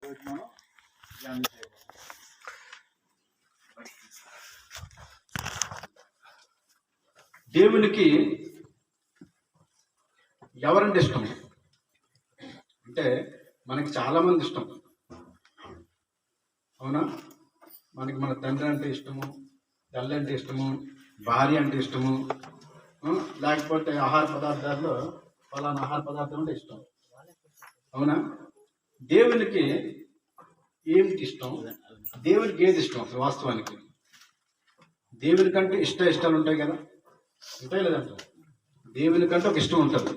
ఈరోజు మనం ధ్యానం చేయబోతున్నాం. దేవునికి ఎవరంటే ఇష్టం అంటే మనకి చాలా మంది ఇష్టం. అవునా? మనకి మన తండ్రి అంటే ఇష్టము, తల్లి అంటే ఇష్టము, భార్య అంటే ఇష్టము, లేకపోతే ఆహార పదార్థాల్లో ఫలానా ఆహార పదార్థం అంటే ఇష్టం. అవునా? దేవునికి ఏమిటి ఇష్టం? దేవునికి ఏది ఇష్టం? అసలు వాస్తవానికి దేవునికంటే ఇష్టాలు ఉంటాయి కదా, ఉంటాయి లేదంట. దేవునికంటే ఒక ఇష్టం ఉంటుంది.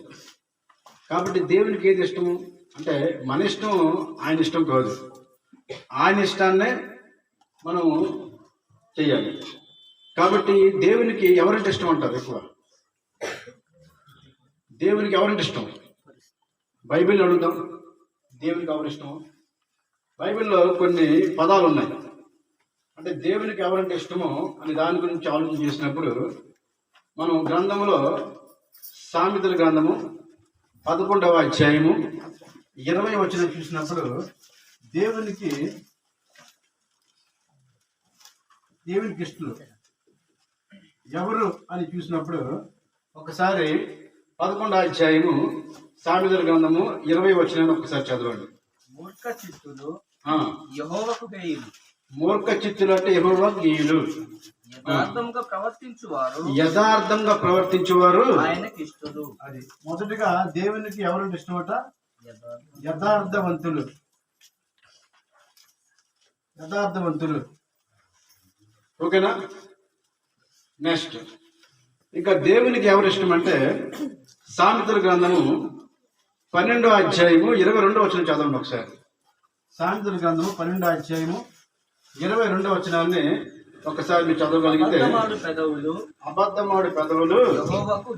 కాబట్టి దేవునికి ఏది ఇష్టము అంటే మన ఇష్టం ఆయన ఇష్టం కాదు. ఆయన ఇష్టాన్నే మనము చెయ్యాలి. కాబట్టి దేవునికి ఎవరంటే ఇష్టం అంటారు ఎక్కువ? దేవునికి ఎవరంటే ఇష్టం? బైబిల్ అడుగుదాం, దేవునికి ఎవరు ఇష్టం? బైబిల్లో కొన్ని పదాలు ఉన్నాయి. అంటే దేవునికి ఎవరంటే ఇష్టమో అని దాని గురించి ఆలోచన చేసినప్పుడు మనం గ్రంథంలో సామెతల గ్రంథము 11వ అధ్యాయము 20వ వచనం చూసినప్పుడు దేవునికి ఇష్టలు ఎవరు అని చూసినప్పుడు ఒకసారి 11వ అధ్యాయము సామెతల గ్రంథము 20వ వచనాన్ని ఒకసారి చదవండి. మూర్ఖ చిత్తులు యెహోవాకు గేయులు. మూర్ఖ చిత్తులు అంటే యెహోవాకు గేయులు. యథార్థంగా ప్రవర్తించువారు ఆయనకి ఇష్టలు. అది మొదటిగా దేవునికి ఎవరంటే ఇష్టమట? యథార్థవంతులు. ఓకేనా? నెక్స్ట్ ఇంకా దేవునికి ఎవరు ఇష్టం అంటే సామెతల గ్రంథము 12వ అధ్యాయము 22వ వచనం చదవండి ఒకసారి. సామెతల గ్రంథము 12వ అధ్యాయము 22వ వచనాన్ని ఒకసారి మీరు చదవగలిగితే, అబద్ధమాడు పెదవులు యెహోవాకు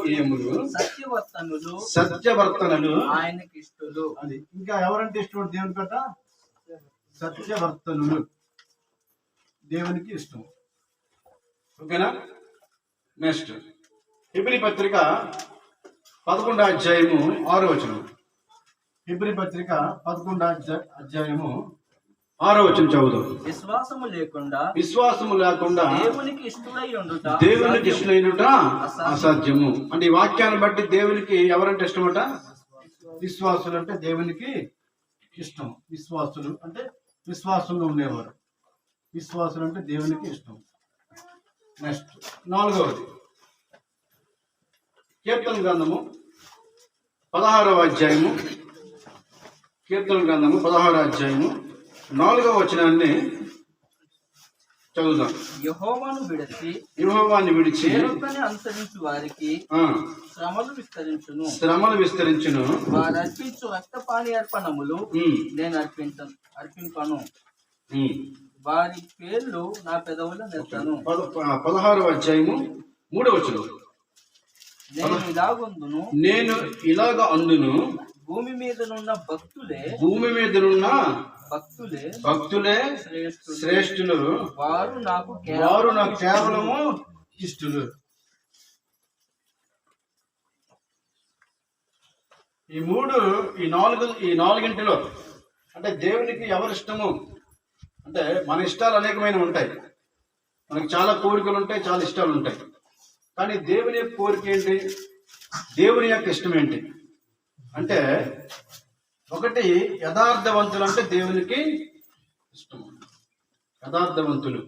హేయములు, సత్యవర్తనులు ఆయనకి ఇష్టలు. అది ఇంకా ఎవరంటే ఇష్టం దేవుని కట? సత్యవర్తనులు దేవునికి ఇష్టం. ఓకేనా? నెక్స్ట్ హెబ్రీ పత్రిక 11వ అధ్యాయము 6వ వచనం. హెబ్రీ పత్రిక 11వ అధ్యాయము 6వ వచనం చదువుదాం. విశ్వాసము లేకుండా దేవునికి ఇష్టలైనట అసాధ్యము. అంటే ఈ వాక్యాన్ని బట్టి దేవునికి ఎవరంటే ఇష్టమట? విశ్వాసులు అంటే దేవునికి ఇష్టం. విశ్వాసులు అంటే విశ్వాసంలో ఉండేవారు. విశ్వాసులు అంటే దేవునికి ఇష్టం. నెక్స్ట్ 4వది కీర్తన గ్రంథము 16వ అధ్యాయము. కీర్తన గ్రంథము 16వ అధ్యాయము 4వ వచనాన్ని చదువుదాం. యెహోవాను విడిచి అనుసరించు వారికి శ్రమలు విస్తరించును. వారు అర్పించు రక్తపాని అర్పణములు నేను అర్పింపను. వారి పేర్లు నా పెదవుల నెత్తను. 16వ అధ్యాయము 3వ వచనం. నేను ఇలాగ అందును, భూమి మీదనున్న భక్తులే శ్రేష్ఠులు, వారు నాకు కేవలము ఇష్టలు. ఈ నాలుగింటిలో అంటే దేవునికి ఎవరు ఇష్టము అంటే మన ఇష్టాలు అనేకమైన ఉంటాయి. మనకి చాలా కోరికలు ఉంటాయి, చాలా ఇష్టాలు ఉంటాయి. కానీ దేవుని యొక్క కోరిక ఏంటి? దేవుని యొక్క ఇష్టం ఏంటి అంటే ఒకటి యథార్థవంతులు అంటే దేవునికి ఇష్టం. యథార్థవంతులు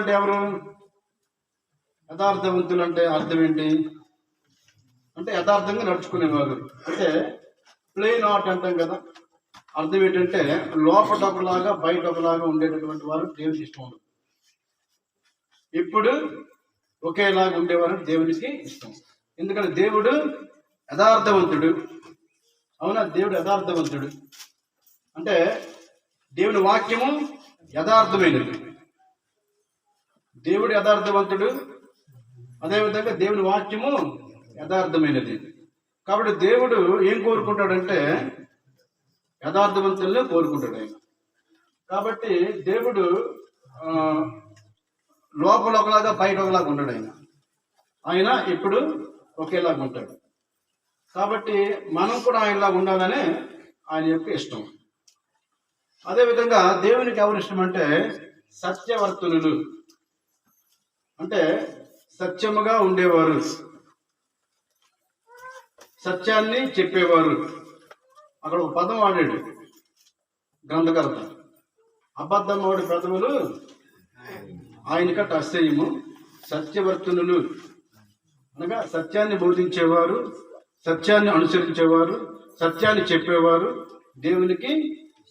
అంటే ఎవరు? యథార్థవంతులు అంటే అర్థం ఏంటి అంటే యథార్థంగా నడుచుకునేవారు. అంటే ప్లెయిన్ ఆర్ట్ అంటాం కదా, అర్థం ఏంటంటే లోపల ఒకలాగా బయట ఒకలాగా ఉండేటటువంటి వారు దేవునికి ఇష్టం ఉండదు. ఇప్పుడు ఒకేలాగా ఉండేవారు దేవునికి ఇష్టం. ఎందుకంటే దేవుడు యథార్థవంతుడు. అవునా? దేవుడు యథార్థవంతుడు అంటే దేవుని వాక్యము యథార్థమైనది. దేవుడు యథార్థవంతుడు, అదేవిధంగా దేవుని వాక్యము యథార్థమైనది. కాబట్టి దేవుడు ఏం కోరుకుంటాడంటే యథార్థవంతుల్ని కోరుకుంటాడు ఆయన. కాబట్టి దేవుడు లోపల ఒకలాగా బయట ఒకలాగా ఉంటాడు. ఆయన ఇప్పుడు ఒకేలాగా ఉంటాడు. కాబట్టి మనం కూడా ఆయనలా ఉండాలని ఆయన యొక్క ఇష్టం. అదేవిధంగా దేవునికి ఎవరు ఇష్టం అంటే సత్యవర్తనులు, అంటే సత్యముగా ఉండేవారు, సత్యాన్ని చెప్పేవారు. అక్కడ ఒక పదం వాడాడు గ్రంథకర్త, అబద్ధమోడి పెదవులు ఆయనకట అసహ్యము, సత్యవర్తనులు అనగా సత్యాన్ని బోధించేవారు, సత్యాన్ని అనుసరించేవారు, సత్యాన్ని చెప్పేవారు దేవునికి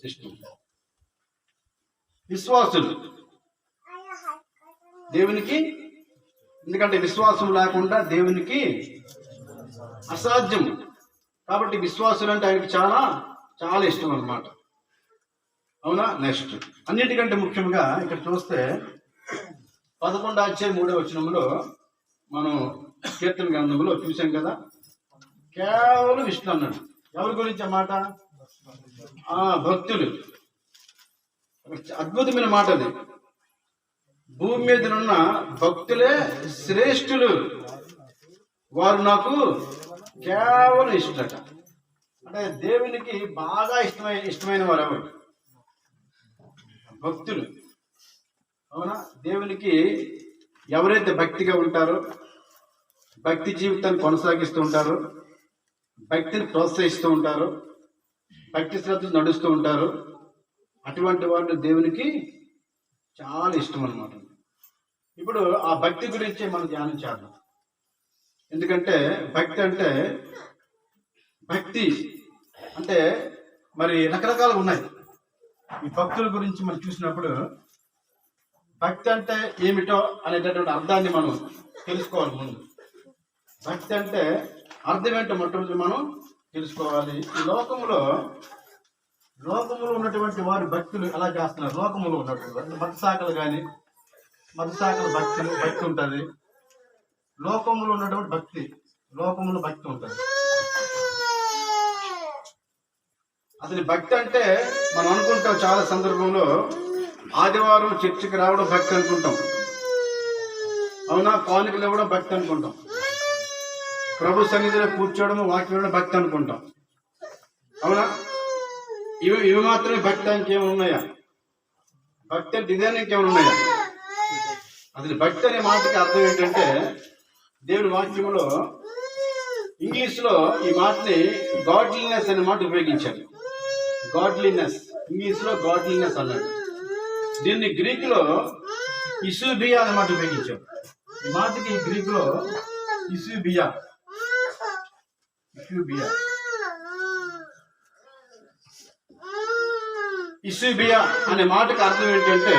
ఇష్టం. విశ్వాసులు దేవునికి, ఎందుకంటే విశ్వాసం లేకుండా దేవునికి అసాధ్యం. కాబట్టి విశ్వాసులు అంటే ఆయనకి చాలా చాలా ఇష్టం అన్నమాట. అవునా? నెక్స్ట్ అన్నిటికంటే ముఖ్యంగా ఇక్కడ చూస్తే 11:3 మనం కీర్తన గ్రంథంలో చూసాం కదా, కేవలం విష్ణు అన్నాడు. ఎవరి గురించి అన్నమాట? భక్తులు. అద్భుతమైన మాట అది. భూమి మీద ఉన్న భక్తులే శ్రేష్ఠులు, వారు నాకు కేవలం ఇష్టట. అంటే దేవునికి బాగా ఇష్టమైన వారు ఎవరు? భక్తులు. అవునా? దేవునికి ఎవరైతే భక్తిగా ఉంటారో, భక్తి జీవితాన్ని కొనసాగిస్తూ ఉంటారో, భక్తిని ప్రోత్సహిస్తూ ఉంటారో, భక్తి శ్రద్ధలు నడుస్తూ ఉంటారో, అటువంటి వాళ్ళు దేవునికి చాలా ఇష్టం అన్నమాట. ఇప్పుడు ఆ భక్తి గురించి మనం ధ్యానం చేద్దాం. ఎందుకంటే భక్తి అంటే మరి రకరకాలుగా ఉన్నాయి. ఈ భక్తుల గురించి మనం చూసినప్పుడు భక్తి అంటే ఏమిటో అనేటటువంటి అర్థాన్ని మనం తెలుసుకోవాలి. ముందు భక్తి అంటే అర్థం ఏంటో మొట్టమొదటి మనం తెలుసుకోవాలి. ఈ లోకంలో ఉన్నటువంటి వారు భక్తులు ఎలా చేస్తున్నారు? లోకంలో ఉన్నటువంటి మతశాఖలు కానీ, మతశాఖల భక్తి ఉంటుంది. లోకంలో ఉన్నటువంటి లోకంలో భక్తి ఉంటుంది. అసలు భక్తి అంటే మనం అనుకుంటాం చాలా సందర్భంలో, ఆదివారం చర్చికి రావడం భక్తి అనుకుంటాం. అవునా? కానుకలు ఇవ్వడం భక్తి అనుకుంటాం. ప్రభు సన్నిధిలో కూర్చోవడం, వాక్యం ఇవ్వడం భక్తి అనుకుంటాం. అవునా? ఇవి మాత్రమే భక్తి ఇంకేమైనా ఉన్నాయా? భక్తి అంటే ఇదేనా ఇంకేమైనా ఉన్నాయా? అసలు భక్తి అనే మాటకి అర్థం ఏంటంటే, దేవుని వాక్యంలో ఇంగ్లీష్లో ఈ మాటని గాడ్లీనెస్ అనే మాట ఉపయోగించారు. గాడ్లీనెస్, ఇంగ్లీష్లో గాడ్లీనెస్ అన్నాడు. దీన్ని గ్రీకులో ఇసుబియా అనే మాట ఉపయోగించారు. ఈ మాటకి గ్రీకులో ఇసుబియా అనే మాటకి అర్థం ఏంటంటే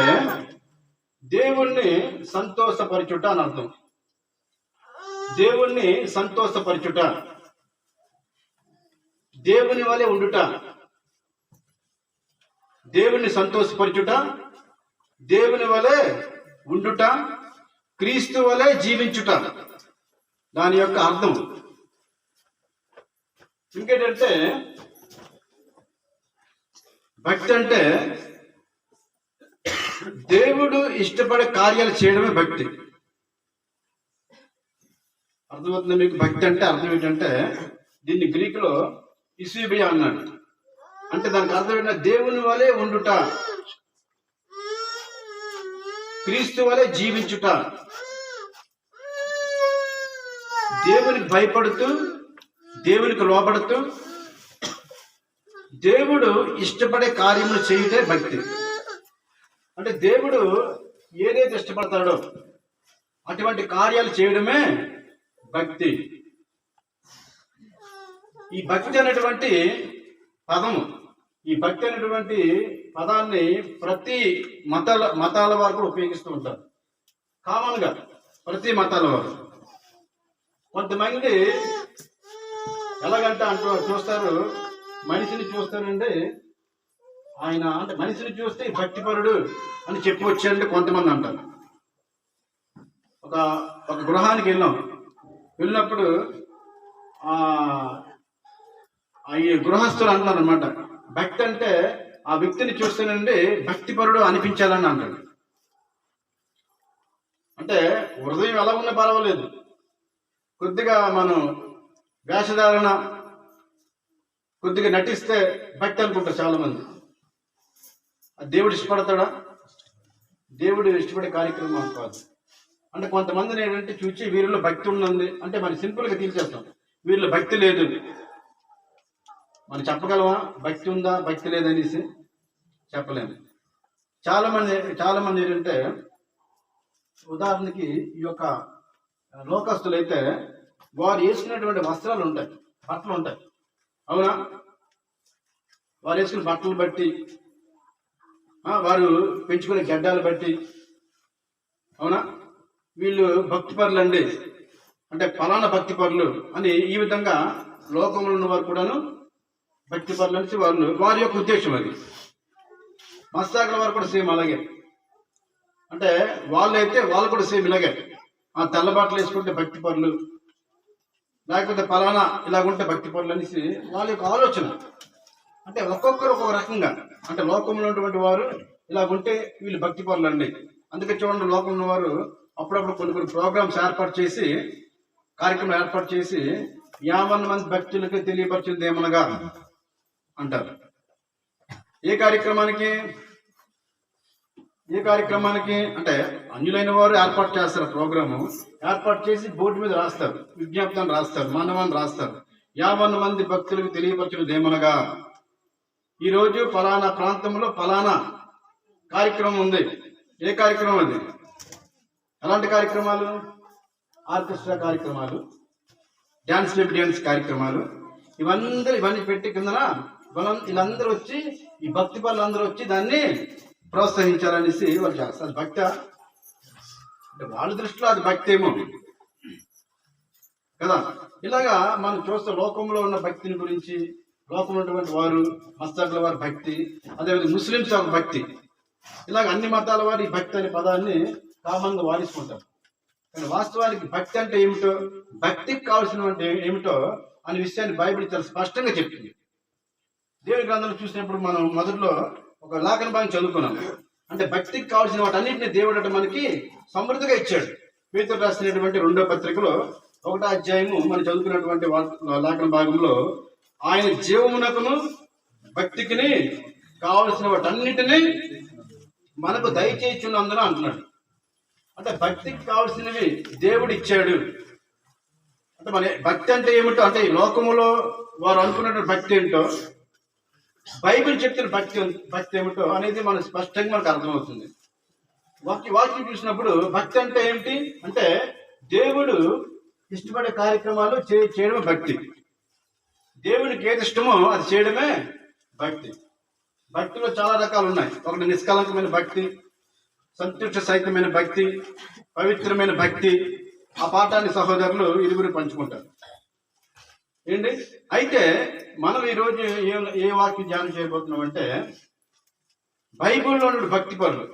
దేవుణ్ణి సంతోషపరచుట అని అర్థం. దేవుణ్ణి సంతోషపరచుట, దేవుని వలె ఉండుట, దేవుణ్ణి సంతోషపరచుట, దేవుని వలె ఉండుట, క్రీస్తు వలె జీవించుట, దాని యొక్క అర్థం. ఇంకేంటంటే భక్తి అంటే దేవుడు ఇష్టపడే కార్యాలు చేయడమే భక్తి. అర్థమవుతుంది మీకు? భక్తి అంటే అర్థం ఏంటంటే, దీన్ని గ్రీకులో ఇసుబియా అన్నాడు. అంటే దానికి అర్థం ఏంటంటే దేవుని వలె ఉండుట, క్రీస్తు వలె జీవించుట, దేవునికి భయపడుతూ, దేవునికి లోబడుతూ, దేవుడు ఇష్టపడే కార్యములు చేయుటే భక్తి. అంటే దేవుడు ఏదైతే ఇష్టపడతాడో అటువంటి కార్యాలు చేయడమే భక్తి. ఈ భక్తి అనేటువంటి పదము, ఈ భక్తి అనేటువంటి పదాన్ని ప్రతి మతాల వారు కూడా ఉపయోగిస్తూ ఉంటారు. కామన్ గా ప్రతి మతాల వారు. కొంతమంది ఎలాగంటే చూస్తారు, మనిషిని చూస్తానంటే ఆయన అంటే మనిషిని చూస్తే భక్తిపరుడు అని చెప్పి వచ్చారంటే కొంతమంది అంటారు. ఒక గృహానికి వెళ్ళినప్పుడు ఈ గృహస్థులు అంటున్నారు అనమాట, భక్తి అంటే ఆ వ్యక్తిని చూస్తేనండి భక్తిపరుడు అనిపించాలని అంటాడు. అంటే హృదయం ఎలా ఉన్నా పర్వాలేదు, కొద్దిగా మనం వేషధారణ కొద్దిగా నటిస్తే భక్తి అనుకుంటారు చాలా మంది. అది దేవుడు ఇష్టపడతాడా? దేవుడు ఇష్టపడే కార్యక్రమం కాదు. అంటే కొంతమందిని ఏంటంటే చూసి వీరిలో భక్తి ఉన్నది అంటే మనం సింపుల్గా తీర్చేస్తాం. వీరిలో భక్తి లేదు మనం చెప్పగలమా? భక్తి ఉందా భక్తి లేదనేసి చెప్పలేము. చాలా మంది ఏంటంటే ఉదాహరణకి ఈ యొక్క లోకస్తులు అయితే వారు వేసుకునేటువంటి వస్త్రాలు ఉంటాయి, బట్టలు ఉంటాయి, అవునా? వారు వేసుకునే బట్టలు బట్టి, వారు పెంచుకునే గడ్డాలు బట్టి, అవునా, వీళ్ళు భక్తి పరులు అండి అంటే ఫలానా భక్తి పరులు అని ఈ విధంగా లోకంలో ఉన్న వారు కూడాను భక్తి పరులు అనేసి వారి యొక్క ఉద్దేశం. అది మత్స్యాకుల వారు కూడా సేమ్ అలాగే. అంటే వాళ్ళు కూడా సేమ్ ఇలాగే, ఆ తెల్ల బట్టలు వేసుకుంటే భక్తి పరులు, లేకపోతే ఫలానా ఇలాగుంటే భక్తి పరులు అనేసి వాళ్ళ యొక్క ఆలోచన. అంటే ఒక్కొక్కరు ఒక్కొక్క రకంగా, అంటే లోకంలో ఉన్నటువంటి వారు ఇలాగుంటే వీళ్ళు భక్తి పరులు అండి. అందుకే చూడండి, లోకంలో ఉన్నవారు అప్పుడప్పుడు కొన్ని ప్రోగ్రామ్స్ కార్యక్రమం ఏర్పాటు చేసి 50 మంది భక్తులకి తెలియపరిచింది ఏమనగా అంటారు. ఏ కార్యక్రమానికి అంటే అన్యులైన వారు ఏర్పాటు చేస్తారు. ప్రోగ్రాము ఏర్పాటు చేసి బోర్డు మీద రాస్తారు, విజ్ఞాపనాన్ని రాస్తారు, మానవాన్ని రాస్తారు. 50 మంది భక్తులకు తెలియపరిచినది ఏమనగా ఈరోజు ఫలానా ప్రాంతంలో ఫలానా కార్యక్రమం ఉంది. ఏ కార్యక్రమం అది? ఎలాంటి కార్యక్రమాలు? ఆర్కెస్ట్రా కార్యక్రమాలు, డ్యాన్స్ కార్యక్రమాలు, ఇవన్నీ పెట్టి కిందన వీళ్ళందరూ వచ్చి, ఈ భక్తి పనులందరూ వచ్చి దాన్ని ప్రోత్సహించాలనేసి వాళ్ళు చేస్తారు. భక్తి అంటే వాళ్ళ దృష్టిలో అది భక్తి ఏమో కదా. ఇలాగా మనం చూస్తే లోకంలో ఉన్న భక్తిని గురించి, లోకంలో ఉన్నటువంటి వారు మస్తాకుల వారి భక్తి, అదేవిధంగా ముస్లింస్ యొక్క భక్తి, ఇలాగ అన్ని మతాల వారి ఈ భక్తి అనే పదాన్ని కామన్గా వాడించుకుంటారు. కానీ వాస్తవానికి భక్తి అంటే ఏమిటో, భక్తికి కావాల్సిన ఏమిటో అనే విషయాన్ని బైబిల్ చాలా స్పష్టంగా చెప్తుంది. దేవుని గ్రంథంలో చూసినప్పుడు మనం మొదట్లో ఒక లేఖన భాగం చదువుకున్నాం. అంటే భక్తికి కావాల్సిన వాటన్నింటినీ దేవుడు అంటే మనకి సమృద్ధిగా ఇచ్చాడు. పేతురు రాసినటువంటి 2వ పత్రికలో 1వ అధ్యాయము మనం చదువుకున్నటువంటి లేఖన భాగంలో ఆయన జీవమునకును భక్తికిని కావలసిన వాటన్నిటినీ మనకు దయచేయుచున్నందున అంటున్నాడు. అంటే భక్తికి కావాల్సినవి దేవుడు ఇచ్చాడు. అంటే మన భక్తి అంటే ఏమిటో, అంటే ఈ లోకములో వారు అనుకున్నటువంటి భక్తి ఏంటో, బైబిల్ చెప్తున్న భక్తి ఏమిటో అనేది మనకు స్పష్టంగా మనకు అర్థమవుతుంది. వాక్యం చూసినప్పుడు భక్తి అంటే ఏమిటి అంటే దేవుడు ఇష్టపడే కార్యక్రమాలు చేయడమే భక్తి. దేవునికి ఏది ఇష్టమో అది చేయడమే భక్తి. భక్తిలో చాలా రకాలు ఉన్నాయి. ఒకటి నిష్కలంకమైన భక్తి, సంతుష్ట సహితమైన భక్తి, పవిత్రమైన భక్తి. ఆ పాఠాన్ని సహోదరులు ఇరువురు పంచుకుంటారు ఏంటి. అయితే మనం ఈరోజు ఏ వాక్యం ధ్యానం చేయబోతున్నాం అంటే బైబిల్లో ఉన్నటువంటి భక్తి పరులు.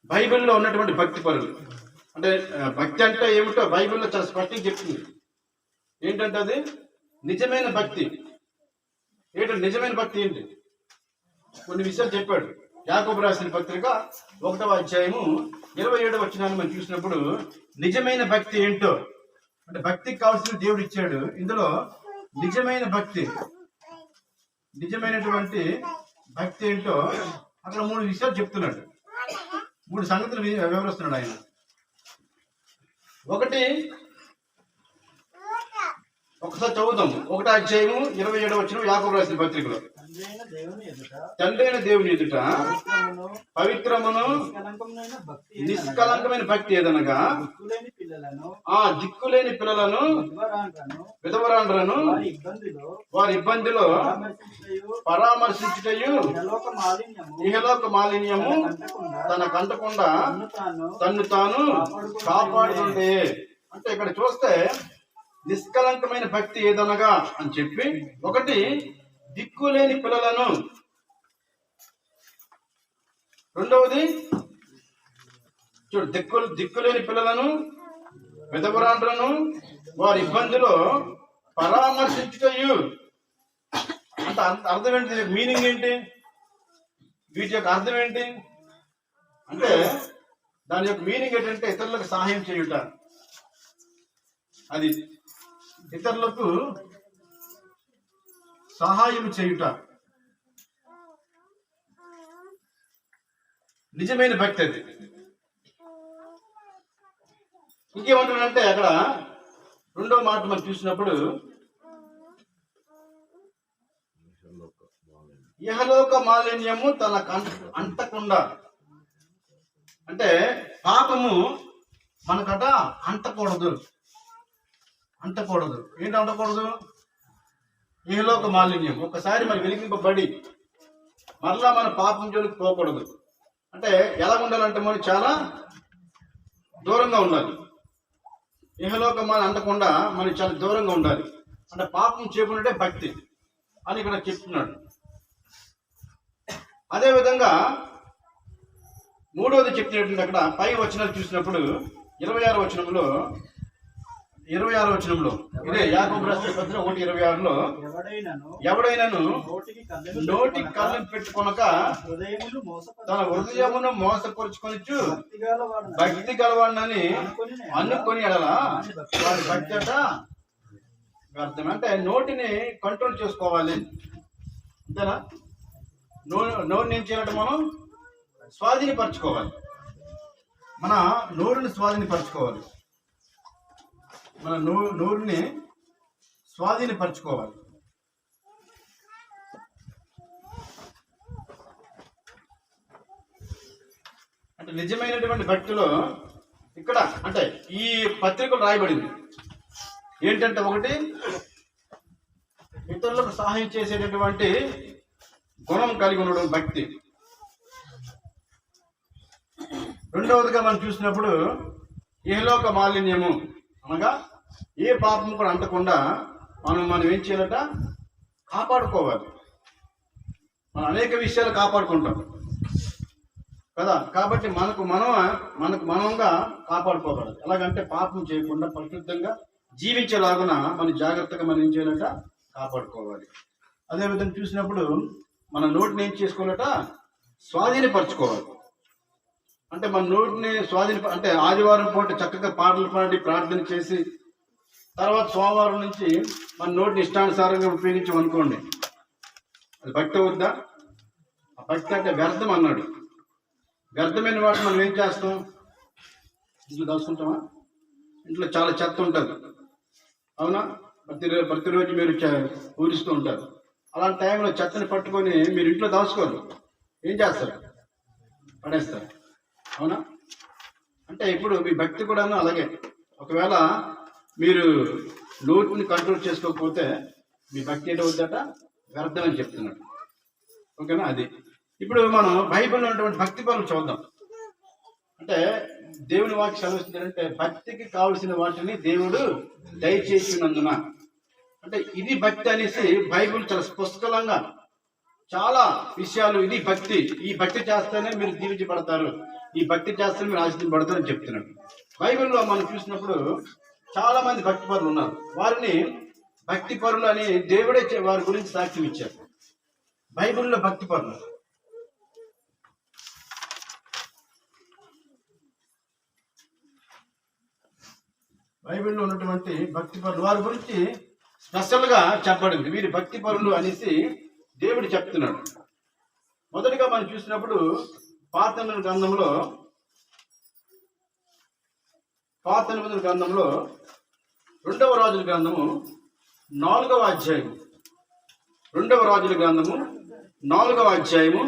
బైబిల్లో ఉన్నటువంటి భక్తి పరులు అంటే భక్తి అంటే ఏమిటో బైబిల్లో చాలా స్పష్టంగా చెప్తుంది. ఏంటంటే అది నిజమైన భక్తి. ఏంటంటే నిజమైన భక్తి ఏంటి? కొన్ని విషయాలు చెప్పాడు. యాకోబు రాసిన పత్రిక 1వ అధ్యాయము 27వ వచనాన్ని మనం చూసినప్పుడు నిజమైన భక్తి ఏంటో, అంటే భక్తికి కావాల్సిన దేవుడు ఇచ్చాడు. ఇందులో నిజమైన భక్తి, నిజమైనటువంటి భక్తి ఏంటో అక్కడ 3 విషయాలు చెప్తున్నాడు. 3 సంగతులు వివరిస్తున్నాడు ఆయన. ఒకసారి చదువుదాం. 1వ అధ్యాయము 27వ వచనం యాకోబు రాసిన పత్రికలో, తండ్రి అయిన దేవుని ఎదుట పవిత్రమును నిష్కలంకమైన భక్తి ఏదనగా ఆ దిక్కులేని పిల్లలను విధవరాండ్రను వారి ఇబ్బందిలో పరామర్శించుటయు ఇహలోక మాలిన్యము తనకంటకుండా తన్ను తాను కాపాడుతుంది. అంటే ఇక్కడ చూస్తే నిష్కలంకమైన భక్తి ఏదనగా అని చెప్పి, ఒకటి దిక్కులేని పిల్లలను, రెండవది చూడు దిక్కులేని పిల్లలను విధవరాండ్రను వారి ఇబ్బందిలో పరామర్శించుటయు. అంటే అర్థం ఏంటి? మీనింగ్ ఏంటి? వీటి యొక్క అర్థం ఏంటి అంటే దాని యొక్క మీనింగ్ ఏంటంటే ఇతరులకు సహాయం చేయుట. అది ఇతరులకు సహాయం చేయుట నిజమైన భక్తి. అది ఇంకేమంటాడంటే అక్కడ రెండో మాట మనం చూసినప్పుడు ఇహలోక మాలిన్యము తనకు అంటకుండా, అంటే పాపము మనకట అంటకూడదు. ఏంటి అంటకూడదు? ఇహలోక మాలిన్యం. ఒకసారి మరి వెలిగింపబడి మరలా మన పాపం జోలికి పోకూడదు. అంటే ఎలా ఉండాలంటే మనం చాలా దూరంగా ఉండాలి. ఇహలోక మాలి అంటకుండా మనం చాలా దూరంగా ఉండాలి. అంటే పాపం చేయకుంటే భక్తి అని ఇక్కడ చెప్తున్నాడు. అదేవిధంగా మూడవది చెప్తున్నట్టు అక్కడ పై వచనాలు చూసినప్పుడు 26వ వచనంలో ఇదే యాకోబు రాసిన పత్రిక 1:26లో ఎవడైనాను నోటికి కళ్ళను పెట్టుకొనక తన హృదయమును మోసపరుచుకొనిచ్చు భక్తి గలవాడినని అనుకొని ఎడలా వాడి భక్తి అట వ్యర్థం. అంటే నోటిని కంట్రోల్ చేసుకోవాలి. అంతేనా? నోరుని ఏం చేయాలంటే మనం స్వాధీనపరచుకోవాలి. మన నోరుని స్వాధీనపరచుకోవాలి. మన నోరుని స్వాధీనపరచుకోవాలి. అంటే నిజమైనటువంటి భక్తిలో ఇక్కడ అంటే ఈ పత్రికలు రాయబడింది ఏంటంటే, ఒకటి ఇతరులకు సహాయం చేసేటటువంటి గుణం కలిగి ఉండడం భక్తి. రెండవదిగా మనం చూసినప్పుడు ఇహలోక మాలిన్యము అనగా ఏ పాపం కూడా అంటకుండా మనం ఏం చేయాలట? కాపాడుకోవాలి. మనం అనేక విషయాలు కాపాడుకుంటాం కదా. కాబట్టి మనకు మనంగా కాపాడుకోవాలి. ఎలాగంటే పాపం చేయకుండా పరిశుద్ధంగా జీవించేలాగున మనం జాగ్రత్తగా మనం ఏం చేయాలట? కాపాడుకోవాలి. అదేవిధంగా చూసినప్పుడు మన నోటిని ఏం చేసుకోవాలట? స్వాధీనపరచుకోవాలి. అంటే మన నోటిని అంటే ఆదివారం పూట చక్కగా పాటలు పాడి ప్రార్థన చేసి తర్వాత సోమవారం నుంచి మన నోటిని ఇష్టానుసారంగా ఉపయోగించామనుకోండి, అది భక్తి అవుద్దా? ఆ భక్తి అంటే వ్యర్థం అన్నాడు. వ్యర్థమైన వాటిని మనం ఏం చేస్తాం? ఇంట్లో దాచుకుంటామా? ఇంట్లో చాలా చెత్త ఉంటుంది, అవునా? ప్రతిరోజు మీరు ఊరిస్తూ ఉంటారు. అలాంటి టైంలో చెత్తని పట్టుకొని మీరు ఇంట్లో దాచుకోరు. ఏం చేస్తారు? పడేస్తారు, అవునా? అంటే ఇప్పుడు మీ భక్తి కూడాను అలాగే. ఒకవేళ మీరు నోటిని కంట్రోల్ చేసుకోకపోతే మీ భక్తి ఏంటవుద్దట? వ్యర్థం అని చెప్తున్నాడు. ఓకేనా? అది ఇప్పుడు మనం బైబిల్లో ఉన్నటువంటి భక్తి పనులు చూద్దాం. అంటే దేవుని వాక్యం సెలవిస్తుందంటే భక్తికి కావలసిన వాటిని దేవుడు దయచేసినందున, అంటే ఇది భక్తి అనేసి బైబిల్ చాలా పుస్తకంగా చాలా విషయాలు, ఇది భక్తి, ఈ భక్తి చేస్తేనే మీరు దీవించబడతారు, ఈ భక్తి చేస్తేనే మీరు ఆశీర్వదించబడతారు అని చెప్తున్నాడు. బైబిల్లో మనం చూసినప్పుడు చాలా మంది భక్తి పరులు ఉన్నారు. వారిని భక్తి పరులు అని దేవుడే వారి గురించి సాక్ష్యం ఇచ్చారు. బైబిల్లో భక్తి పరులు బైబిల్లో ఉన్నటువంటి భక్తి పరులు వారి గురించి స్పెషల్గా చెప్పబడింది. వీరి భక్తి పరులు అనేసి దేవుడు చెప్తున్నాడు. మొదటిగా మనం చూసినప్పుడు పాత నిబంధన గ్రంథంలో 2వ రాజుల గ్రంథము 4వ అధ్యాయము 2వ రాజుల గ్రంథము 4వ అధ్యాయము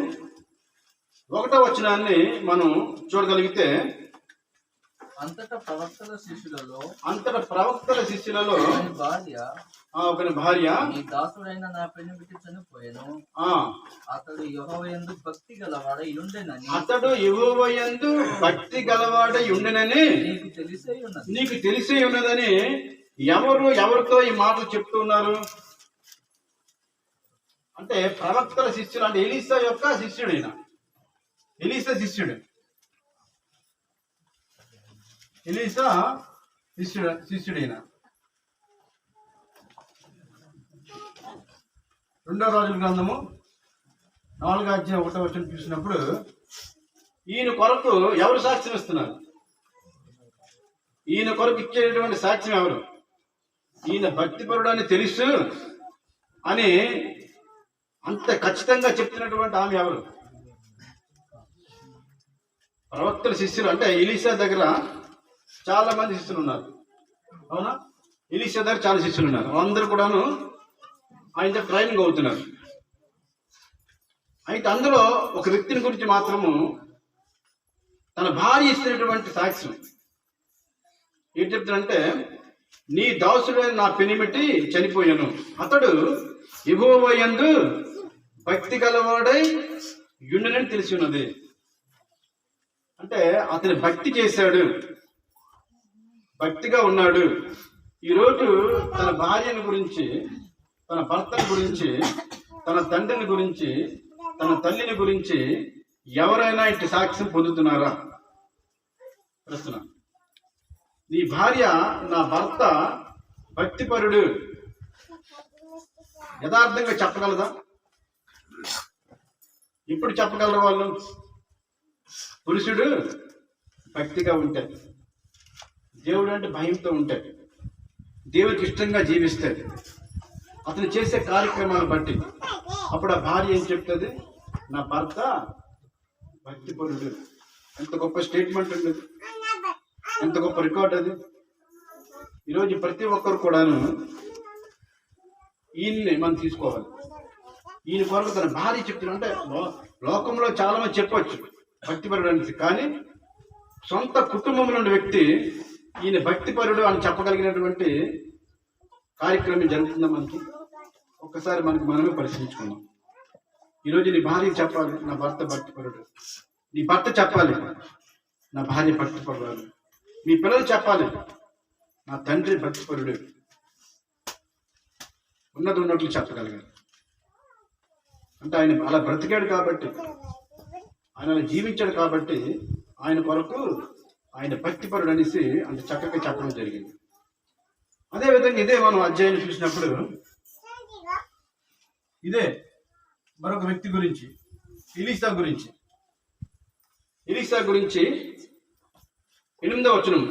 1వ వచనాన్ని మనం చూడగలిగితే, అంతటా ప్రవక్తల శిష్యులలో ఒకని భార్య నీ దాసుడైన నా పెనిమిటి చనిపోయెను, అతడు యెహోవాయందు భక్తి గలవాడై ఉండెనని నీకు తెలిసే ఉన్నదని ఎవరితో ఈ మాటలు చెప్తున్నారు? అంటే ప్రవక్తల శిష్యులు, అంటే ఎలీసా యొక్క శిష్యుడు. ఎలీసా శిష్యుడైన 2వ రాజుల గ్రంథము 4వ అధ్యాయం 1వ వచనం చూసినప్పుడు ఈయన కొరకు ఎవరు సాక్ష్యం ఇస్తున్నారు? ఈయన కొరకు ఇచ్చేటటువంటి సాక్ష్యం ఎవరు? ఈయన భక్తిపరుడు అని తెలుసు అని అంత ఖచ్చితంగా చెప్తున్నటువంటి ఆమె ఎవరు? ప్రవక్తల శిష్యులు. అంటే ఎలీషా దగ్గర చాలా మంది శిష్యులు ఉన్నారు, అవునా? ఎలీషా దగ్గర చాలా శిష్యులు ఉన్నారు, వాళ్ళందరూ కూడాను ఆయన ట్రైనింగ్ అవుతున్నారు. అయితే అందులో ఒక వ్యక్తిని గురించి మాత్రము తన భార్య ఇస్తున్నటువంటి సాక్ష్యం ఏం చెప్తాడంటే, నీ దాసుడైన నా పెనిమిటి చనిపోయాను, అతడు యెహోవా యందు భక్తి గలవాడై యుండునని తెలిసి ఉన్నది. అంటే అతని భక్తి చేశాడు, భక్తిగా ఉన్నాడు. ఈరోజు తన భార్యని గురించి, తన భర్తని గురించి, తన తండ్రిని గురించి, తన తల్లిని గురించి ఎవరైనా ఇటు సాక్ష్యం పొందుతున్నారా? ప్రశ్న. నీ భార్య, నా భర్త భక్తిపరుడు యథార్థంగా చెప్పగలదా? ఇప్పుడు చెప్పగలరు వాళ్ళు? పురుషుడు భక్తిగా ఉంటాడు, దేవుడు అంటే భయంతో ఉంటాడు, దేవుడికి ఇష్టంగా జీవిస్తాడు, అతను చేసే కార్యక్రమాలు బట్టి అప్పుడు ఆ భార్య ఏం చెప్తుంది? నా భర్త భక్తిపరుడు. ఎంత గొప్ప స్టేట్మెంట్ ఉండదు, ఎంత గొప్ప రికార్డ్ అది. ఈరోజు ప్రతి ఒక్కరు కూడాను ఈయన్ని మనం తీసుకోవాలి. ఈయన కొరకు తన భార్య చెప్తున్నా అంటే లోకంలో చాలా మంది చెప్పవచ్చు భక్తిపరుడు అనేసి, కానీ సొంత కుటుంబంలో ఉన్న వ్యక్తి ఈయన భక్తిపరుడు అని చెప్పగలిగినటువంటి కార్యక్రమం జరుగుతుందా మనకి? ఒక్కసారి మనమే పరిశీలించుకుందాం. ఈరోజు నీ భార్య చెప్పాలి, నా భర్త భక్తిపరుడు. నీ భర్త చెప్పాలి, నా భార్య భక్తిపరుడు. మీ పిల్లలు చెప్పాలి, నా తండ్రి భక్తిపరుడు. ఉన్నది ఉన్నట్లు చెప్పగలిగారు. అంటే ఆయన అలా బ్రతికాడు కాబట్టి, ఆయన అలా జీవించాడు కాబట్టి ఆయన కొరకు ఆయన భక్తిపరుడు అనేసి అంత చక్కగా చెప్పడం జరిగింది. అదేవిధంగా ఇదే మనం అధ్యాయం చూసినప్పుడు ఇదే మరొక వ్యక్తి గురించి, ఎలీషా గురించి 8వ వచనం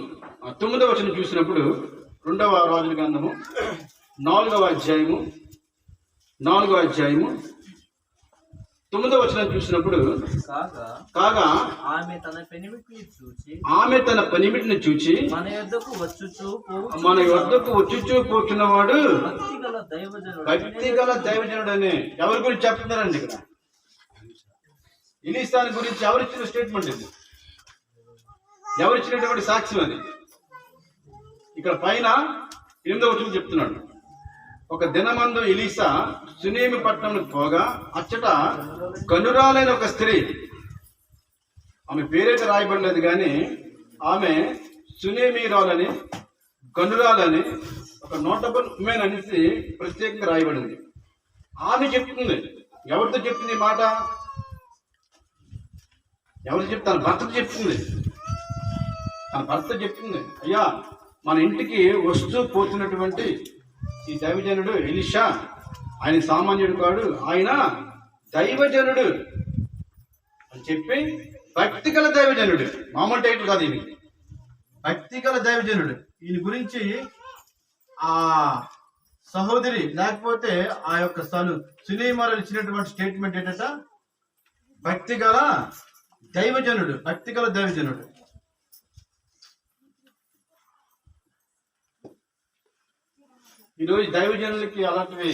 9వ వచనం చూసినప్పుడు 2వ రాజుల గ్రంథము 4వ అధ్యాయము 9వ వచనం చూసినప్పుడు, కాగా ఆమె తన పెనిమిటిని చూచి మన యొద్దకు వచ్చుచూ పోచున్నవాడు భక్తి గల దైవజనుడని. ఎవరి గురించి చెప్తున్నారండి ఇక్కడ? ఎలీషా గురించి ఎవరిచ్చిన స్టేట్మెంట్ ఇది? ఎవరిచ్చినటువంటి సాక్ష్యం అది? ఇక్కడ పైన 8వ వచనం చెప్తున్నాడు, ఒక దినమందు ఎలీషా సునేమి పట్టణంలో పోగా అచ్చట గనురాలైన ఒక స్త్రీ, ఆమె పేరైతే రాయబడలేదు కానీ ఆమె సునేమిరాలని, గనురాలని, ఒక నోటబుల్ ఉమెన్ అనేసి ప్రత్యేకంగా రాయబడింది. ఆమె చెప్తుంది. ఎవరితో చెప్తుంది ఈ మాట? ఎవరు చెప్తే? తన భర్తతో చెప్తుంది. తన భర్త చెప్తుంది, అయ్యా మన ఇంటికి వస్తూ పోతున్నటువంటి ఈ దైవజనుడు ఎలీషా, ఆయన సామాన్యుడు కాడు, ఆయన దైవజనుడు అని చెప్పి, భక్తిగల దైవజనుడు, మామూలు టైటిల్ కాదు ఈయన, భక్తిగల దైవజనుడు. ఈయన గురించి ఆ సహోదరి లేకపోతే ఆ యొక్క సునీమారాలు ఇచ్చినటువంటి స్టేట్మెంట్ ఏంటంట? భక్తిగల దైవజనుడు, భక్తిగల దైవజనుడు. ఈరోజు దైవజనులకి అలాంటివి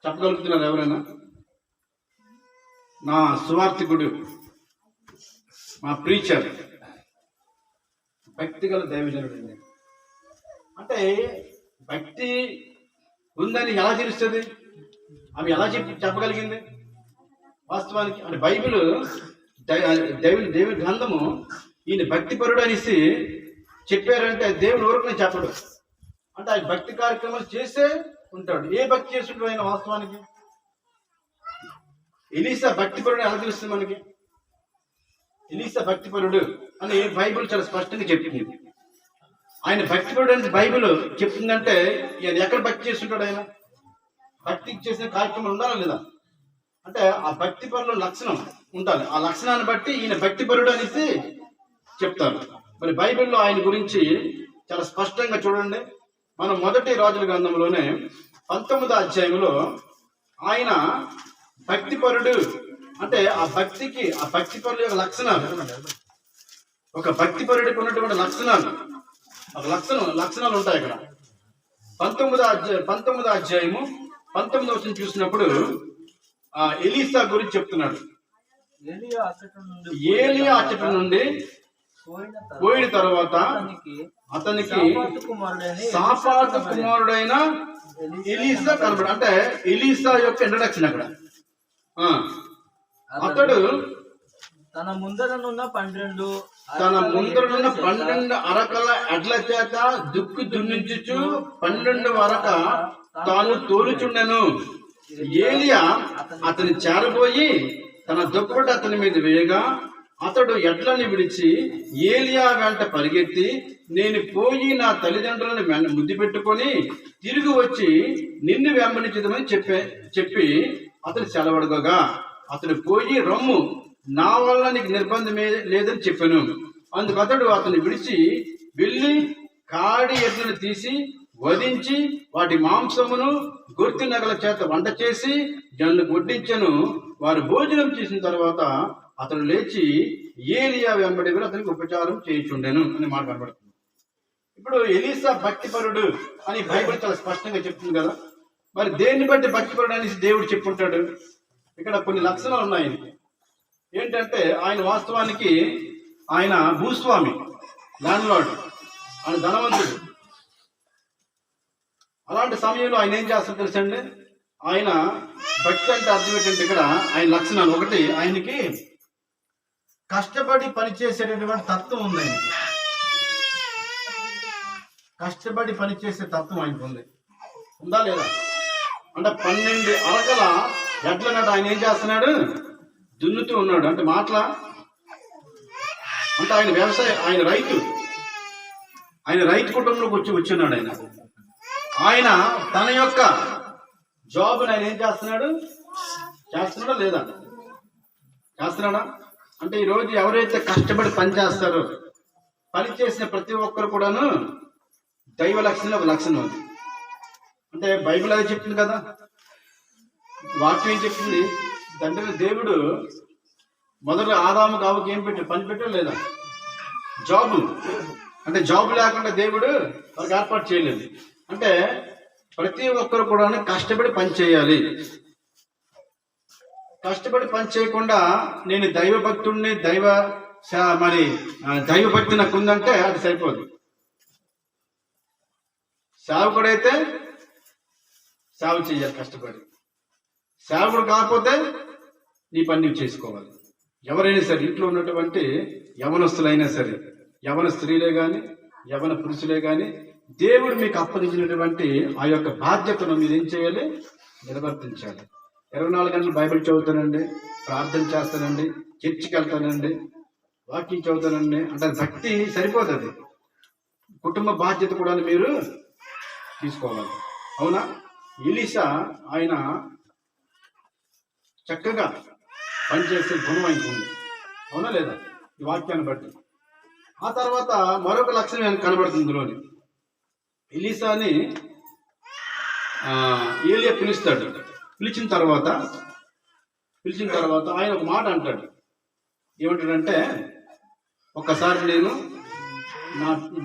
చెప్పగలుగుతున్నారు ఎవరైనా? నా సువార్థికుడు, మా ప్రీచర్ భక్తిగల దైవజనుడు అండి. అంటే భక్తి ఉందని ఎలా తెలుస్తుంది? ఆమె ఎలా చెప్పగలిగింది? వాస్తవానికి అంటే బైబిల్ దేవుని గ్రంథము ఈయన భక్తిపరుడు అనేసి చెప్పారంటే దేవుడు ఊరికనే చెప్పడు. అంటే ఆయన భక్తి కార్యక్రమాలు చేసే ఉంటాడు. ఏ భక్తి చేస్తుంటాడు ఆయన? వాస్తవానికి ఎలీషా భక్తిపరుడు ఎలా తెలుస్తుంది మనకి? ఎలీషా భక్తిపరుడు అని బైబిల్ చాలా స్పష్టంగా చెప్పింది. ఆయన భక్తిపరుడు అని బైబిల్ చెప్తుందంటే ఈయన ఎక్కడ భక్తి చేస్తుంటాడు? ఆయన భక్తికి చేసిన కార్యక్రమాలు ఉండాలా లేదా? అంటే ఆ భక్తిపరులో లక్షణం ఉండాలి. ఆ లక్షణాన్ని బట్టి ఈయన భక్తిపరుడు అనేసి చెప్తారు. మరి బైబిల్లో ఆయన గురించి చాలా స్పష్టంగా చూడండి. మనం 1 రాజుల గ్రంథంలోనే 19వ అధ్యాయంలో ఆయన భక్తిపరుడు అంటే ఆ భక్తిపరుడు యొక్క లక్షణాలు, ఒక భక్తిపరుడికి ఉన్నటువంటి లక్షణాలు, ఒక లక్షణాలు ఉంటాయి ఇక్కడ. 19వ అధ్యాయము 19వ వచనం చూసినప్పుడు ఎలీసా గురించి చెప్తున్నాడు. ఏలియా అచ్చట నుండి పోయిన తర్వాత అతనికి సాఫాతు కుమారుడైన ఎలీసా కనబడు. అంటే ఎలీసా యొక్క ఇంట్రడక్షన్ అక్కడ. అతడు తన ముందరనున్న 12 అరకల ఎడ్ల చేత దుక్కు దున్నించుచు 12 అరక తాను తోలుచుండెను. ఏలియా అతని చేరబోయి తన దుప్పటి అతని మీద వేయగా అతడు ఎడ్లని విడిచి ఏలియా వెంట పరిగెత్తి, నేను పోయి నా తల్లిదండ్రులను ముద్దు పెట్టుకొని తిరిగి వచ్చి నిన్ను వెంబడించదమని చెప్పి అతడు సెలవడగా, అతడు పోయి రమ్ము, నా వల్ల నీకు నిర్బంధమే లేదని చెప్పాను. అందుకు అతడు అతను విడిచి వెళ్ళి కాడి ఎడ్లను తీసి వధించి వాటి మాంసమును గొర్తి నగల చేత వంట చేసి జనులకు వడ్డించెను. వారు భోజనం చేసిన తర్వాత అతడు లేచి ఏలియా వెంబడి అతనికి ఉపచారం చేయించుండెను అని మాట కనబడుతుంది. ఇప్పుడు ఎలీసా భక్తిపరుడు అని బైబిల్ చాలా స్పష్టంగా చెప్తుంది కదా. మరి దేన్ని బట్టి భక్తిపరుడు అనేసి దేవుడు చెప్పుంటాడు? ఇక్కడ కొన్ని లక్షణాలు ఉన్నాయి ఆయనకి. ఏంటంటే ఆయన వాస్తవానికి ఆయన భూస్వామి, ల్యాండ్లార్డ్, ఆయన ధనవంతుడు. అలాంటి సమయంలో ఆయన ఏం చేస్తాడు తెలుసండి? ఆయన భక్తి అంటే అర్థం ఏంటంటే ఇక్కడ ఆయన లక్షణాలు, ఒకటి ఆయనకి కష్టపడి పనిచేసేటటువంటి తత్వం ఉంది. ఆయనకి కష్టపడి పనిచేసే తత్వం ఆయనకు ఉందా లేదా? అంటే 12 అరకల ఎడ్లనట్టు ఆయన ఏం చేస్తున్నాడు? దున్నుతూ ఉన్నాడు. అంటే మాటలా అంటే ఆయన వ్యవసాయ, ఆయన రైతు కుటుంబంలోకి వచ్చున్నాడు. ఆయన తన యొక్క జాబ్ని ఆయన ఏం చేస్తున్నాడా లేదా? చేస్తున్నాడా? అంటే ఈరోజు ఎవరైతే కష్టపడి పని చేస్తారో, పని చేసిన ప్రతి ఒక్కరు కూడాను దైవ లక్షణం ఒక లక్షణం ఉంది. అంటే బైబిల్ అది చెప్తుంది కదా, వాక్యం ఏం చెప్తుంది? తండ్రి దేవుడు మొదట ఆదాము కావుకి ఏం పని పెట్టాడు లేదా? జాబు. అంటే జాబు లేకుండా దేవుడు వాళ్ళకి ఏర్పాటు చేయలేదు. అంటే ప్రతి ఒక్కరు కూడా కష్టపడి పని చేయాలి. కష్టపడి పని చేయకుండా నేను దైవ భక్తుడిని, దైవ భక్తి నాకు ఉందంటే అది సరిపోదు. సేవకుడైతే సేవ చేయాలి కష్టపడి. సేవకుడు కాకపోతే నీ పని నువ్వు చేసుకోవాలి. ఎవరైనా సరే, ఇంట్లో ఉన్నటువంటి యవనస్తులైనా సరే, యవన స్త్రీలే కానీ, యవన పురుషులే కానీ, దేవుడు మీకు అప్పగించినటువంటి ఆ యొక్క బాధ్యతను మీరు ఏం చేయాలి? నిర్వర్తించాలి. 24 గంటలు బైబిల్ చదువుతానండి, ప్రార్థన చేస్తానండి, చర్చికి వెళ్తానండి, వాక్యం చదువుతానండి అంటే భక్తి సరిపోతుంది. కుటుంబ బాధ్యత కూడా మీరు తీసుకోవాలి. అవునా? ఎలీసా ఆయన చక్కగా పనిచేసే గుణం ఆయనకు ఉంది. అవునా లేదా? ఈ వాక్యాన్ని బట్టి. ఆ తర్వాత మరొక లక్షణం ఆయనకు కనబడుతుంది ఇందులోని. ఎలీసాని ఏలియా పిలుస్తాడు. పిలిచిన తర్వాత ఆయన ఒక మాట అంటాడు. ఏమంటాడంటే, ఒక్కసారి నేను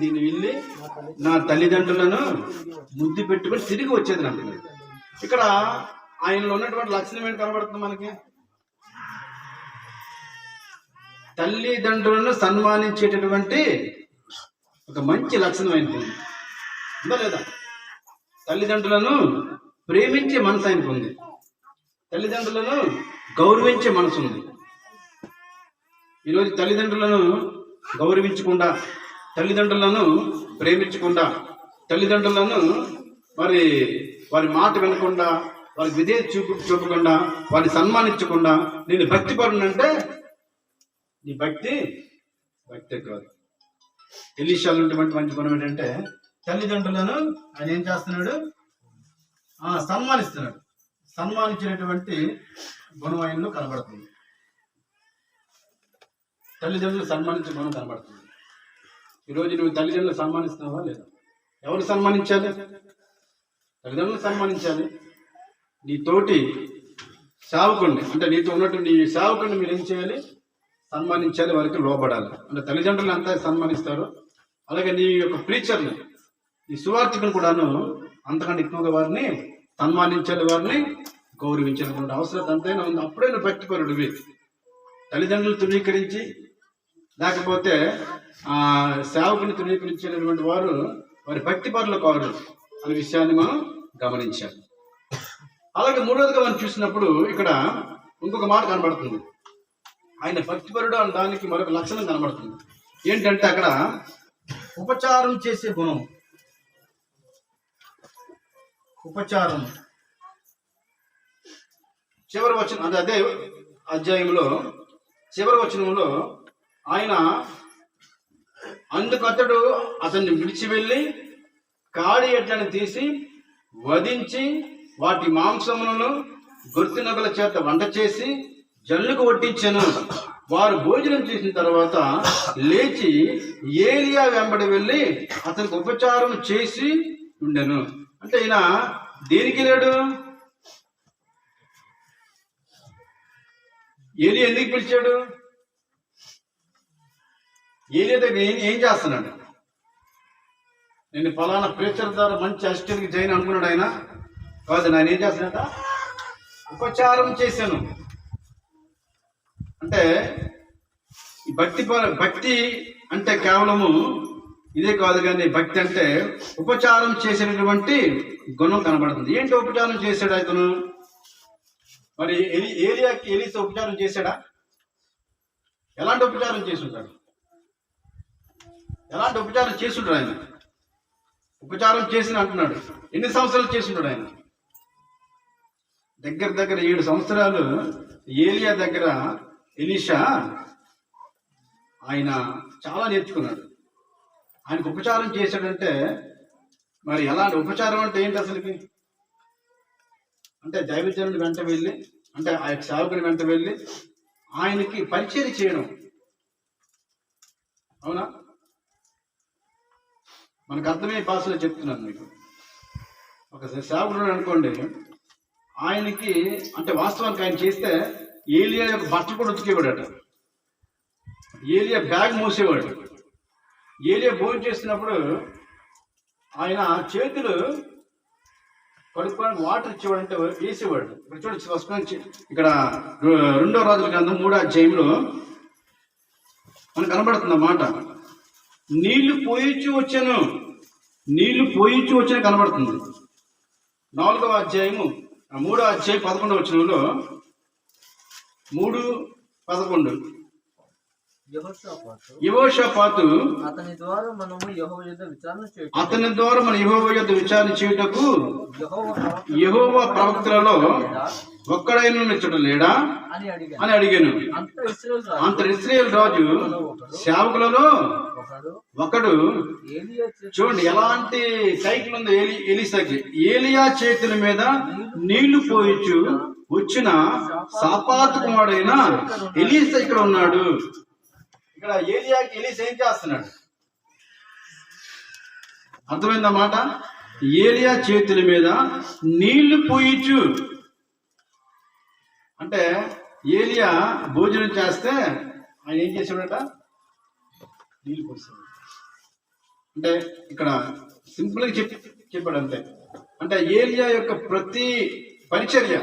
దీన్ని వెళ్ళి నా తల్లిదండ్రులను ముద్దు పెట్టుకొని తిరిగి వచ్చేది నాకు. ఇక్కడ ఆయనలో ఉన్నటువంటి లక్షణం ఏంటి కనబడుతుంది మనకి? తల్లిదండ్రులను సన్మానించేటటువంటి ఒక మంచి లక్షణం ఆయనకు ఉందా లేదా? తల్లిదండ్రులను ప్రేమించే మనసు ఆయనకు ఉంది. తల్లిదండ్రులను గౌరవించే మనసు ఉంది. ఈరోజు తల్లిదండ్రులను గౌరవించకుండా, తల్లిదండ్రులను ప్రేమించకుండా, తల్లిదండ్రులను వారి మాట వినకుండా, వారికి విధేయత చూపకుండా, వారిని సన్మానించకుండా నేను భక్తిపరునంటే నీ భక్తి కాదు. ఎలీషాలో ఉన్నటువంటి మంచి గుణం ఏంటంటే తల్లిదండ్రులను ఆయన ఏం చేస్తున్నాడు? సన్మానిస్తున్నాడు. సన్మానించినటువంటి గుణం ఆయనలో కనబడుతుంది. తల్లిదండ్రులు సన్మానించే గుణం కనబడుతుంది. ఈరోజు నువ్వు తల్లిదండ్రులు సన్మానిస్తున్నావా లేదా? ఎవరు సన్మానించాలి? తల్లిదండ్రులు సన్మానించాలి. నీ తోటి సేవకుడిని, అంటే నీతో ఉన్నటువంటి ఈ సేవకుడిని మీరు ఏం చేయాలి? సన్మానించాలి, వారికి లోబడాలి. అంటే తల్లిదండ్రులు అంతా సన్మానిస్తారు, అలాగే నీ యొక్క ప్రీచర్ని, ఈ సువార్థికుని కూడాను అంతకంటే ఎక్కువగా వారిని సన్మానించాలి, వారిని గౌరవించాలన్నటువంటి అవసరం అంతైనా ఉంది. అప్పుడే నువ్వు భక్తిపరుడివి. తల్లిదండ్రులు తృణీకరించి లేకపోతే సేవకుని తృణీకరించినటువంటి వారు వారి భక్తిపరులు కారు అనే విషయాన్ని మనం గమనించాలి. అలాగే మూడవదిగా మనం చూసినప్పుడు ఇక్కడ ఇంకొక మాట కనబడుతుంది. ఆయన భక్తిపరుడు అనే దానికి మరొక లక్షణం కనబడుతుంది. ఏంటంటే అక్కడ ఉపచారం చేసే గుణం. ఉపచారం చివరి వచనం, అదే అధ్యాయంలో చివరి వచనంలో ఆయన అందుకతడు అతన్ని విడిచి వెళ్ళి కాడి ఎడ్లను తీసి వధించి వాటి మాంసములను గొర్రెనగల చేత వంట చేసి జల్లుకు వడ్డించెను. వారు భోజనం చేసిన తర్వాత లేచి ఏలియా వెంబడి వెళ్ళి అతనికి ఉపచారం చేసి ఉండెను. అంటే ఈయన దేనికి లేడు? ఏలియా ఎందుకు పిలిచాడు? ఏలియా దగ్గర ఏం చేస్తున్నాడు? నేను ఫలానా ప్రేచర్ ద్వారా మంచి అసిస్టెంట్కి జైన్ అనుకున్నాడు ఆయన కాదు. నేను ఏం చేస్తానట? ఉపచారం చేశాను. అంటే భక్తి అంటే కేవలము ఇదే కాదు, కానీ భక్తి అంటే ఉపచారం చేసినటువంటి గుణం కనబడుతుంది. ఏంటి ఉపచారం చేశాడు అతను? మరి ఏలియాకి ఎలీసా ఉపచారం చేశాడా? ఎలాంటి ఉపచారం చేసుంటాడు? ఎలాంటి ఉపచారం చేసుంటాడు ఆయన? ఉపచారం చేసిన అంటున్నాడు. ఎన్ని సంవత్సరాలు చేసుంటాడు ఆయన? దగ్గర 7 సంవత్సరాలు ఏలియా దగ్గర ఎలీషా ఆయన చాలా నేర్చుకున్నాడు. ఆయనకు ఉపచారం చేశాడంటే మరి ఎలాంటి ఉపచారం అంటే ఏంటి అసలుకి? అంటే దైవజనుడి వెంట వెళ్ళి, అంటే ఆ యొక్క సేవకుని వెంట వెళ్ళి ఆయనకి పరిచయం చేయడం. అవునా? మనకు అర్థమయ్యే భాషలో చెప్తున్నాను మీకు. ఒక సేవకుడు అనుకోండి, ఆయనకి అంటే వాస్తవానికి ఆయన చేస్తే ఏలియా యొక్క బట్టలు కూడా ఉతికేవాడట, ఏలియా బ్యాగ్ మోసేవాడు. ఏలియా భోజనం చేస్తున్నప్పుడు ఆయన చేతులు కడుక్కోవడానికి వాటర్ ఇచ్చేవాడు, అంటే వేసేవాడు. ఇప్పుడు చూడండి, ఫస్ట్ ఇక్కడ 2వ రాజుల గ్రంథం 3వ అధ్యాయంలో మనకు కనబడుతుంది మాట. నీళ్లు పోయిచ్చు వచ్చాను కనబడుతుంది. 4వ అధ్యాయము 3వ అధ్యాయం 11వ వచనంలో 3:11 యెహోషాపాతు అతని ద్వారా మనము యెహోవా యొద్ద విచారణ చేయుటకు యెహోవా ప్రవక్తలలో ఒక్కడైన నిచ్చుట లేడా అని అడిగాను. అంత ఇశ్రాయేలు రాజు సేవకులలో ఒకడు, చూడండి ఎలాంటి సైకిల్ ఉంది ఎలీసాకి. ఏలియా చేతుల మీద నీళ్లు పోయిచ్చు వచ్చిన సాపాతు కుమారుడైన ఎలీసా ఇక్కడ ఉన్నాడు. ఇక్కడ ఏలియాకి ఎలీసా ఏం చేస్తున్నాడు? అర్థమైందన్నమాట. ఏలియా చేతుల మీద నీళ్లు పోయిచ్చు అంటే ఏలియా భోజనం చేస్తే ఆయన ఏం చేశాడట? నీళ్ళు పోసాడు. అంటే ఇక్కడ సింపుల్గా చెప్పాడు అంతే. అంటే ఏలియా యొక్క ప్రతి పరిచర్య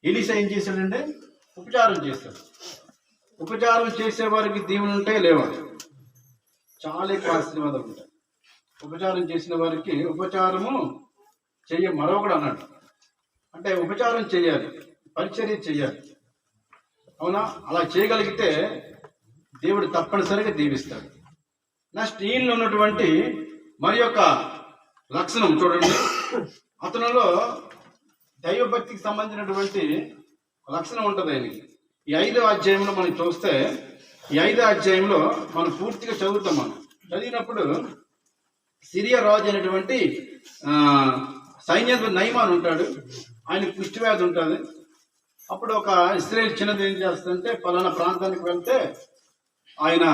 ఎలీసా ఏం చేశాడంటే ఉపచారం చేస్తాడు. ఉపచారం చేసే వారికి దీవెనలు ఉంటాయి లేవా? చాలా ఎక్కువ ఆశీర్వాదాలు ఉంటాయి. ఉపచారం చేసిన వారికి ఉపచారము మరొకడు అన్నాడు. అంటే ఉపచారం చేయాలి, పరిచర్య చేయాలి. అవునా? అలా చేయగలిగితే దేవుడు తప్పనిసరిగా దీవిస్తాడు. నెక్స్ట్ ఈయనలో ఉన్నటువంటి మరి యొక్క లక్షణం చూడండి. అతనిలో దైవభక్తికి సంబంధించినటువంటి లక్షణం ఉంటుంది ఆయనకి. ఈ 5వ అధ్యాయంలో మనం చూస్తే, ఈ 5వ అధ్యాయంలో మనం పూర్తిగా చదువుతాం. మనం చదివినప్పుడు సిరియా రాజు అయినటువంటి సైన్యాధిపతి నయమాన్ ఉంటాడు. ఆయనకు కుష్ఠవ్యాధి ఉంటుంది. అప్పుడు ఒక ఇశ్రాయేలు చిన్నది ఏం చేస్తుందంటే, పలానా ప్రాంతానికి వెళ్తే ఆయన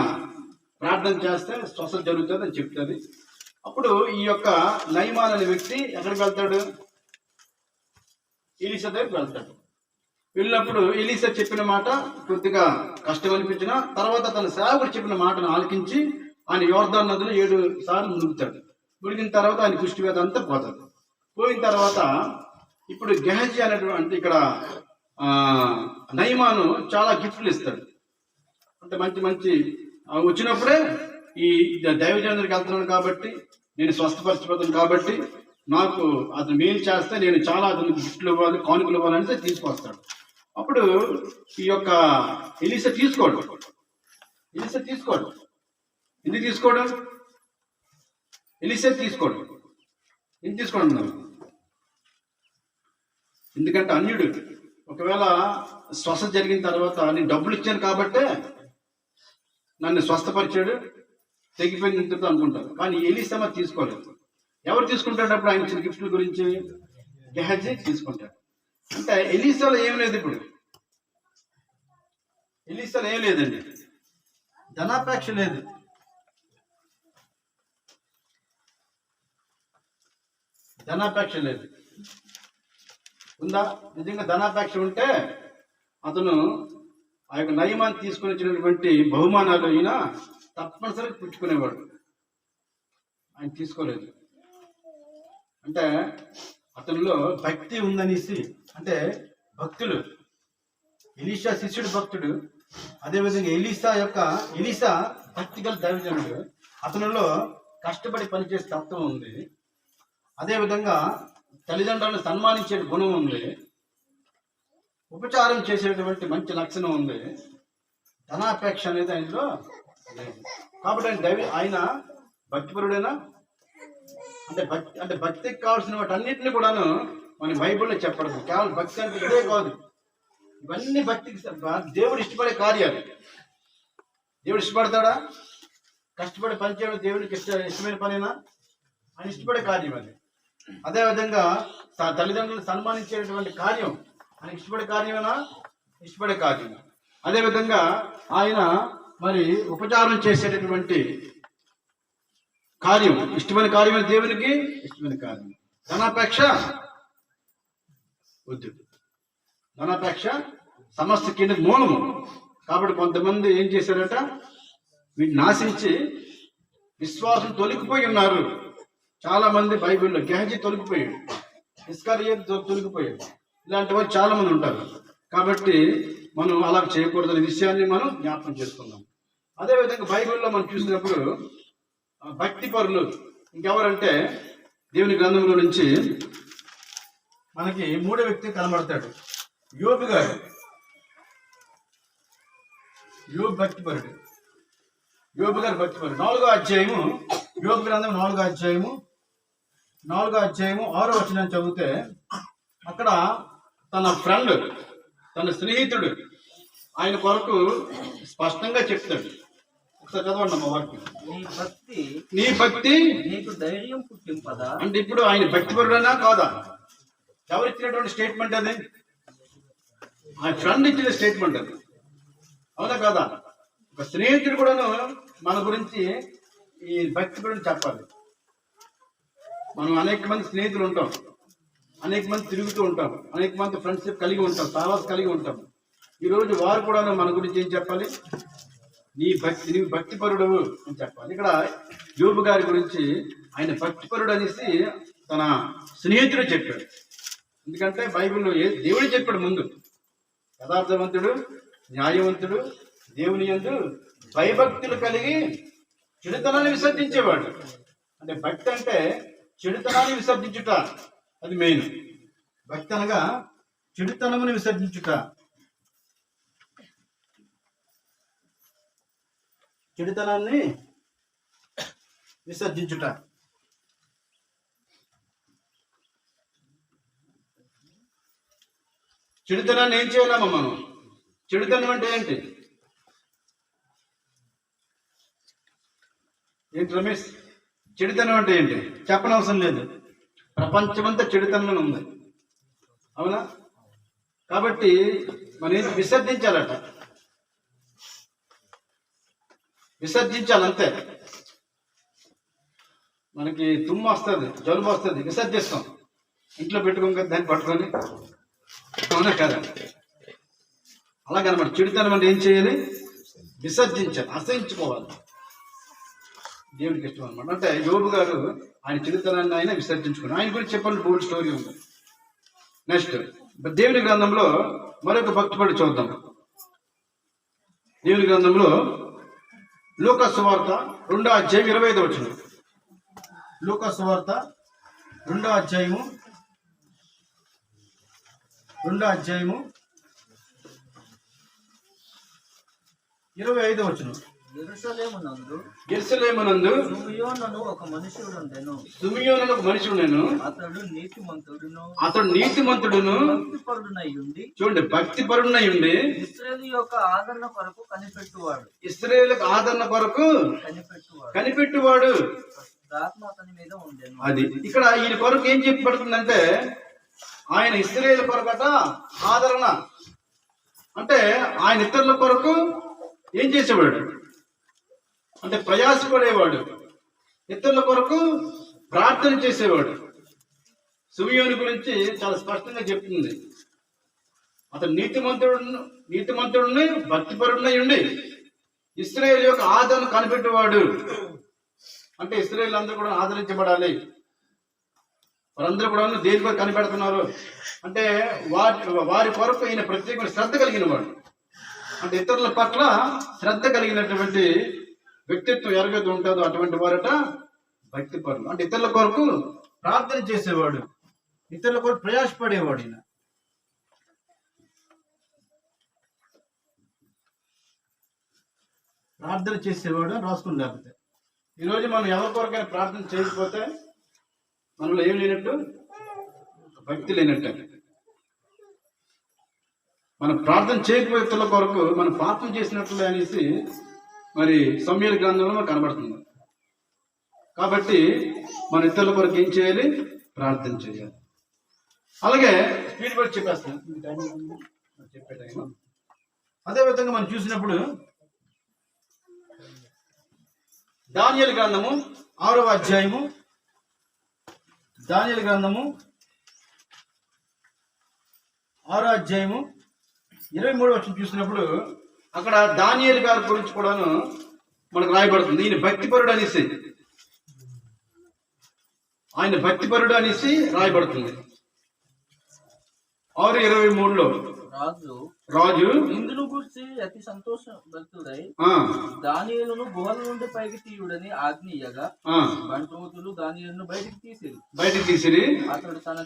ప్రార్థన చేస్తే స్వస్థత జరుగుతుంది అని చెప్తుంది. అప్పుడు ఈ యొక్క నయమాన్ అనే వ్యక్తి ఎక్కడికి వెళ్తాడు? ఎలీసా దగ్గరికి వెళ్తాడు. వెళ్ళినప్పుడు ఎలీసా చెప్పిన మాట కొద్దిగా కష్టం అనిపించిన తర్వాత తన సేవకుడు చెప్పిన మాటను ఆలకించి ఆయన యోర్దాను నదిలో 7 సార్లు మునుగుతాడు. మునిగిన తర్వాత ఆయన కుష్టి వ్యాధి అంతా పోతుంది. పోయిన తర్వాత ఇప్పుడు గెహజీ అనేటువంటి ఇక్కడ నయమాను చాలా గిఫ్ట్లు ఇస్తాడు. అంటే మంచి మంచి వచ్చినప్పుడే ఈ దైవజనుడికి వెళ్తున్నాను కాబట్టి, నేను స్వస్థపరచబోతాను కాబట్టి, నాకు అతను మేలు చేస్తే నేను చాలా అతనికి గిఫ్ట్లు ఇవ్వాలి, కానుకలు ఇవ్వాలని తీసుకొస్తాడు. అప్పుడు ఈ యొక్క ఎలీసా తీసుకోడు. ఎందుకు తీసుకోవడం? ఎలీసా తీసుకోడు. ఎందుకు తీసుకోవడం? ఎందుకంటే అన్యుడు ఒకవేళ స్వస్థ జరిగిన తర్వాత నేను డబ్బులు ఇచ్చాను కాబట్టే నన్ను స్వస్థపరిచాడు, తెగిపోయిన ఇంతతో అనుకుంటారు. కానీ ఎలీసా మరి తీసుకోలేదు. ఎవరు తీసుకుంటాడు అప్పుడు ఆయన ఇచ్చిన గిఫ్ట్ల గురించి? గెహజీ తీసుకుంటాడు. అంటే ఎలీసాలో ఏం లేదు. ఇప్పుడు ఎలీసాలో ఏం లేదండి, ధనాపేక్ష లేదు. ఉందా? నిజంగా ధనాపేక్ష ఉంటే అతను ఆ యొక్క నయమాన్ని తీసుకుని వచ్చినటువంటి బహుమానాలు అయినా తప్పనిసరిగా పుచ్చుకునేవాడు. ఆయన తీసుకోలేదు. అంటే అతనిలో భక్తి ఉందనేసి, అంటే భక్తులు, ఎలీషా శిష్యుడు భక్తుడు, అదేవిధంగా ఎలీషా భక్తి గల దైవజనుడు. అతనిలో కష్టపడి పనిచేసే తత్వం ఉంది. అదేవిధంగా తల్లిదండ్రులను సన్మానించే గుణం ఉంది. ఉపచారం చేసేటువంటి మంచి లక్షణం ఉంది. ధనాపేక్ష అనేది ఆయనలో లేదు. కాబట్టి ఆయన భక్తిపరుడైనా, అంటే భక్తికి కావాల్సిన వాటి అన్నింటినీ కూడాను మన బైబిల్లో చెప్పడదు. కేవలం భక్తి అంటే ఇదే కాదు, ఇవన్నీ భక్తికి దేవుడు ఇష్టపడే కార్యాలు. దేవుడు ఇష్టపడతాడా? కష్టపడి పనిచేయడం దేవుడికి ఇష్టమైన పనేనా? ఆయన ఇష్టపడే కార్యం అది. అదేవిధంగా తల్లిదండ్రులను సన్మానించేటువంటి కార్యం ఆయన ఇష్టపడే కార్యమేనా? ఇష్టపడే కార్యం. అదేవిధంగా ఆయన మరి ఉపచారం చేసేటటువంటి కార్యం ఇష్టమైన కార్యమైన దేవునికి ఇష్టమైన కార్యం. ధనాపేక్ష వద్దు. ధనాపేక్ష సమస్త కింద మూలము. కాబట్టి కొంతమంది ఏం చేశారట, వీటిని నాశించి విశ్వాసం తొలగిపోయి ఉన్నారు. చాలా మంది బైబిల్లో గెహజీ తొలగిపోయాడు, ఇస్కరియోతు తొలగిపోయాడు. ఇలాంటి వాళ్ళు చాలా మంది ఉంటారు. కాబట్టి మనం అలా చేయకూడదనే విషయాన్ని మనం జ్ఞాపకం చేసుకుందాం. అదేవిధంగా బైబిల్లో మనం చూసినప్పుడు భక్తి పరులు ఇంకెవరంటే దేవుని గ్రంథంలో నుంచి మనకి 3వ వ్యక్తి కనబడతాడు, యోబు గారు. యోబు భక్తిపరుడు. యోబు గారు భక్తిపరుడు. 4వ అధ్యాయము, యోబు గ్రంథం 4వ అధ్యాయము 6వ వచనం చదివితే అక్కడ తన ఫ్రెండ్, తన స్నేహితుడు ఆయన కొరకు స్పష్టంగా చెప్తాడు. ఒకసారి చదవండి అమ్మ వాక్యం. నీ భక్తి నీకు ధైర్యం పుట్టింపదా. అంటే ఇప్పుడు ఆయన భక్తిపరుడనా కాదా? ఎవరు ఇచ్చినటువంటి స్టేట్మెంట్ అది? ఆయన ఫ్రెండ్ ఇచ్చిన స్టేట్మెంట్ అది. అవునా కాదా? ఒక స్నేహితుడు కూడాను మన గురించి ఈ భక్తి గురించి చెప్పాలి. మనం అనేక మంది స్నేహితులు ఉంటాం, అనేక మంది తిరుగుతూ ఉంటాం, అనేక మంది ఫ్రెండ్షిప్ కలిగి ఉంటాం, సహవాసం కలిగి ఉంటాం. ఈరోజు వారు కూడా మన గురించి ఏం చెప్పాలి? నీవు భక్తిపరుడవు అని చెప్పాలి. ఇక్కడ యోబు గారి గురించి ఆయన భక్తిపరుడు అనేసి తన స్నేహితుడు చెప్పాడు. ఎందుకంటే బైబిల్లో దేవుడు చెప్పాడు ముందు, యథార్థవంతుడు, న్యాయవంతుడు, దేవుని యందు భయభక్తులు కలిగి చెడుతనాన్ని విసర్జించేవాడు. అంటే భక్తి అంటే చెడుతనాన్ని విసర్జించుట, అది మెయిన్. భక్తి అనగా చెడుతనమును విసర్జించుట. చెడుతనాన్ని విసర్జించుట. చెడుతనాన్ని ఏం చేయాలమ్మా మనం? చెడుతనం అంటే ఏంటి రమేష్? చెడుతనం అంటే ఏంటి చెప్పనవసరం లేదు. ప్రపంచమంతా చెడుతనం ఉంది, అవునా? కాబట్టి మనం విసర్జించాలట, విసర్జించాలంతే. మనకి తుమ్ము వస్తుంది, జలుబు వస్తుంది, విసర్జిస్తాం. ఇంట్లో పెట్టుకోం కదా దాన్ని పట్టుకొని, అవునా కదా? అలాగనమాట చెడుతనం అంటే ఏం చేయాలి? విసర్జించాలి, అసహించుకోవాలి. దేవునికి ఇష్టం అనమాట. అంటే యోబు గారు ఆయన చెడుతనాన్ని ఆయన విసర్జించుకున్నారు. ఆయన గురించి చెప్పాలి బోల్డ్ స్టోరీ ఉంది. నెక్స్ట్ దేవుని గ్రంథంలో మరొక భక్తిపడి చూద్దాం. దేవుని గ్రంథంలో లూకా సువార్త 2వ అధ్యాయం 25వ వచనం. లూకా సువార్త 2వ అధ్యాయము 25వ వచనం. యెరూషలేమునందు సుమియోనను ఒక మనుషుడుండెను. సుమియోనుడు ఒక మనుషుడు. అతడు నీతిమంతుడును భక్తిపరుడునై ఉండి, చూడండి, భక్తిపరుడునై ఉండి ఇశ్రాయేలు యొక్క ఆదరణ కొరకు కనిపెట్టువాడు. ఇశ్రాయేలుకు ఆదరణ కొరకు కనిపెట్టువాడు. ఆత్మ అతని మీద ఉండెను. అది ఇక్కడ ఈయన కొరకు ఏం చెప్పబడుతుందంటే, ఆయన ఇశ్రాయేలు కొరకట ఆదరణ అంటే ఆయన ఇతరుల కొరకు ఏం చేసేవాడు అంటే ప్రయాసపడేవాడు, ఇతరుల కొరకు ప్రార్థన చేసేవాడు. సుమియోని గురించి చాలా స్పష్టంగా చెప్తుంది. అతను నీతిమంతుడిని భక్తిపరుడినై ఉండి ఇశ్రాయేలు యొక్క ఆదరణ కనిపెట్టేవాడు. అంటే ఇశ్రాయేలు అందరూ కూడా ఆదరించబడాలి. వారందరూ కూడా దేని కొరకు కనిపెడుతున్నారు అంటే వారి కొరకు ఈయన ప్రత్యేకమైన శ్రద్ధ కలిగిన వాడు. అంటే ఇతరుల పట్ల శ్రద్ధ కలిగినటువంటి వ్యక్తిత్వం ఎవరికైతే ఉంటుందో అటువంటి వారట భక్తిపరులు. అంటే ఇతరుల కొరకు ప్రార్థన చేసేవాడు, ఇతరుల కొరకు ప్రయాసపడేవాడు. ఈయన ప్రార్థన చేసేవాడు అని రాసుకుని. లేకపోతే ఈరోజు మనం ఎవరి కొరకైనా ప్రార్థన చేయకపోతే మనలో ఏం లేనట్టు? భక్తి లేనట్టు. మనం ప్రార్థన చేయకపోతే ఇతరుల కొరకు మనం పాపం చేసినట్లే అనేసి మరి సమూయేలు గ్రంథంలో మనకు కనబడుతుంది. కాబట్టి మన ఇతరుల కొరకు ఏం చేయాలి? ప్రార్థన చేయాలి. అలాగే స్పీడ్ బట్టి చెప్పేస్తాను, చెప్పే టైం. అదేవిధంగా మనం చూసినప్పుడు దానియేలు గ్రంథము 6వ అధ్యాయము 23వ వచనం చూసినప్పుడు అక్కడ దానియేలు గారి గురించి కూడాను మనకు రాయబడుతుంది. ఈయన భక్తిపరుడు అనేసి రాయబడుతుంది. 6:23లో రాజు ఇందును గురించి అతి సంతోష భక్తుడై దానియేలును గుహల నుండి పైకి తీయుడని ఆజ్ఞయగా బంటూతులు దానియేలును బయటికి తీసిరి. అతడు తన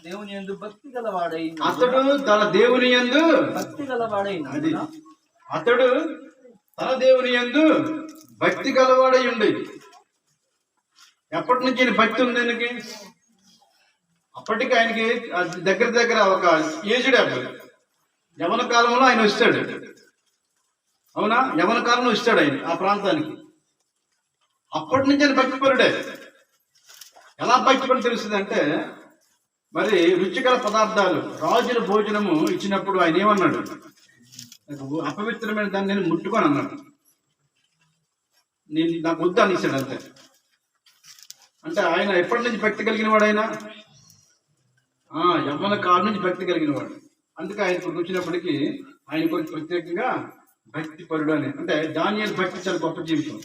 దేవుని యందు భక్తి గలవాడై ఉండి ఎప్పటి నుంచి ఈయన భక్తి ఉంది ఆయనకి? అప్పటికి ఆయనకి దగ్గర ఒక ఏజ్డ్ అబ్బాయి. యవన కాలంలో ఆయన వస్తాడు. అవునా? యవన కాలంలో వస్తాడు ఆయన ఆ ప్రాంతానికి. అప్పటి నుంచి ఆయన భక్తిపరుడే. ఎలా భక్తిపరుడు తెలుస్తుంది అంటే, మరి రుచికర పదార్థాలు రాజుల భోజనము ఇచ్చినప్పుడు ఆయన ఏమన్నాడు? అపవిత్రమైన దాన్ని నేను ముట్టుకొని అన్నాడు. నాకు వద్దు అనేసాడు అంతే. అంటే ఆయన ఎప్పటి నుంచి భక్తి కలిగిన వాడు? ఆయన యవ్వన కాలం నుంచి భక్తి కలిగిన వాడు. అందుకే ఆయన వచ్చినప్పటికీ ఆయన కొంచెం ప్రత్యేకంగా భక్తిపరుడు అని. అంటే దానియేలు భక్తి చాలా గొప్ప జీవితం.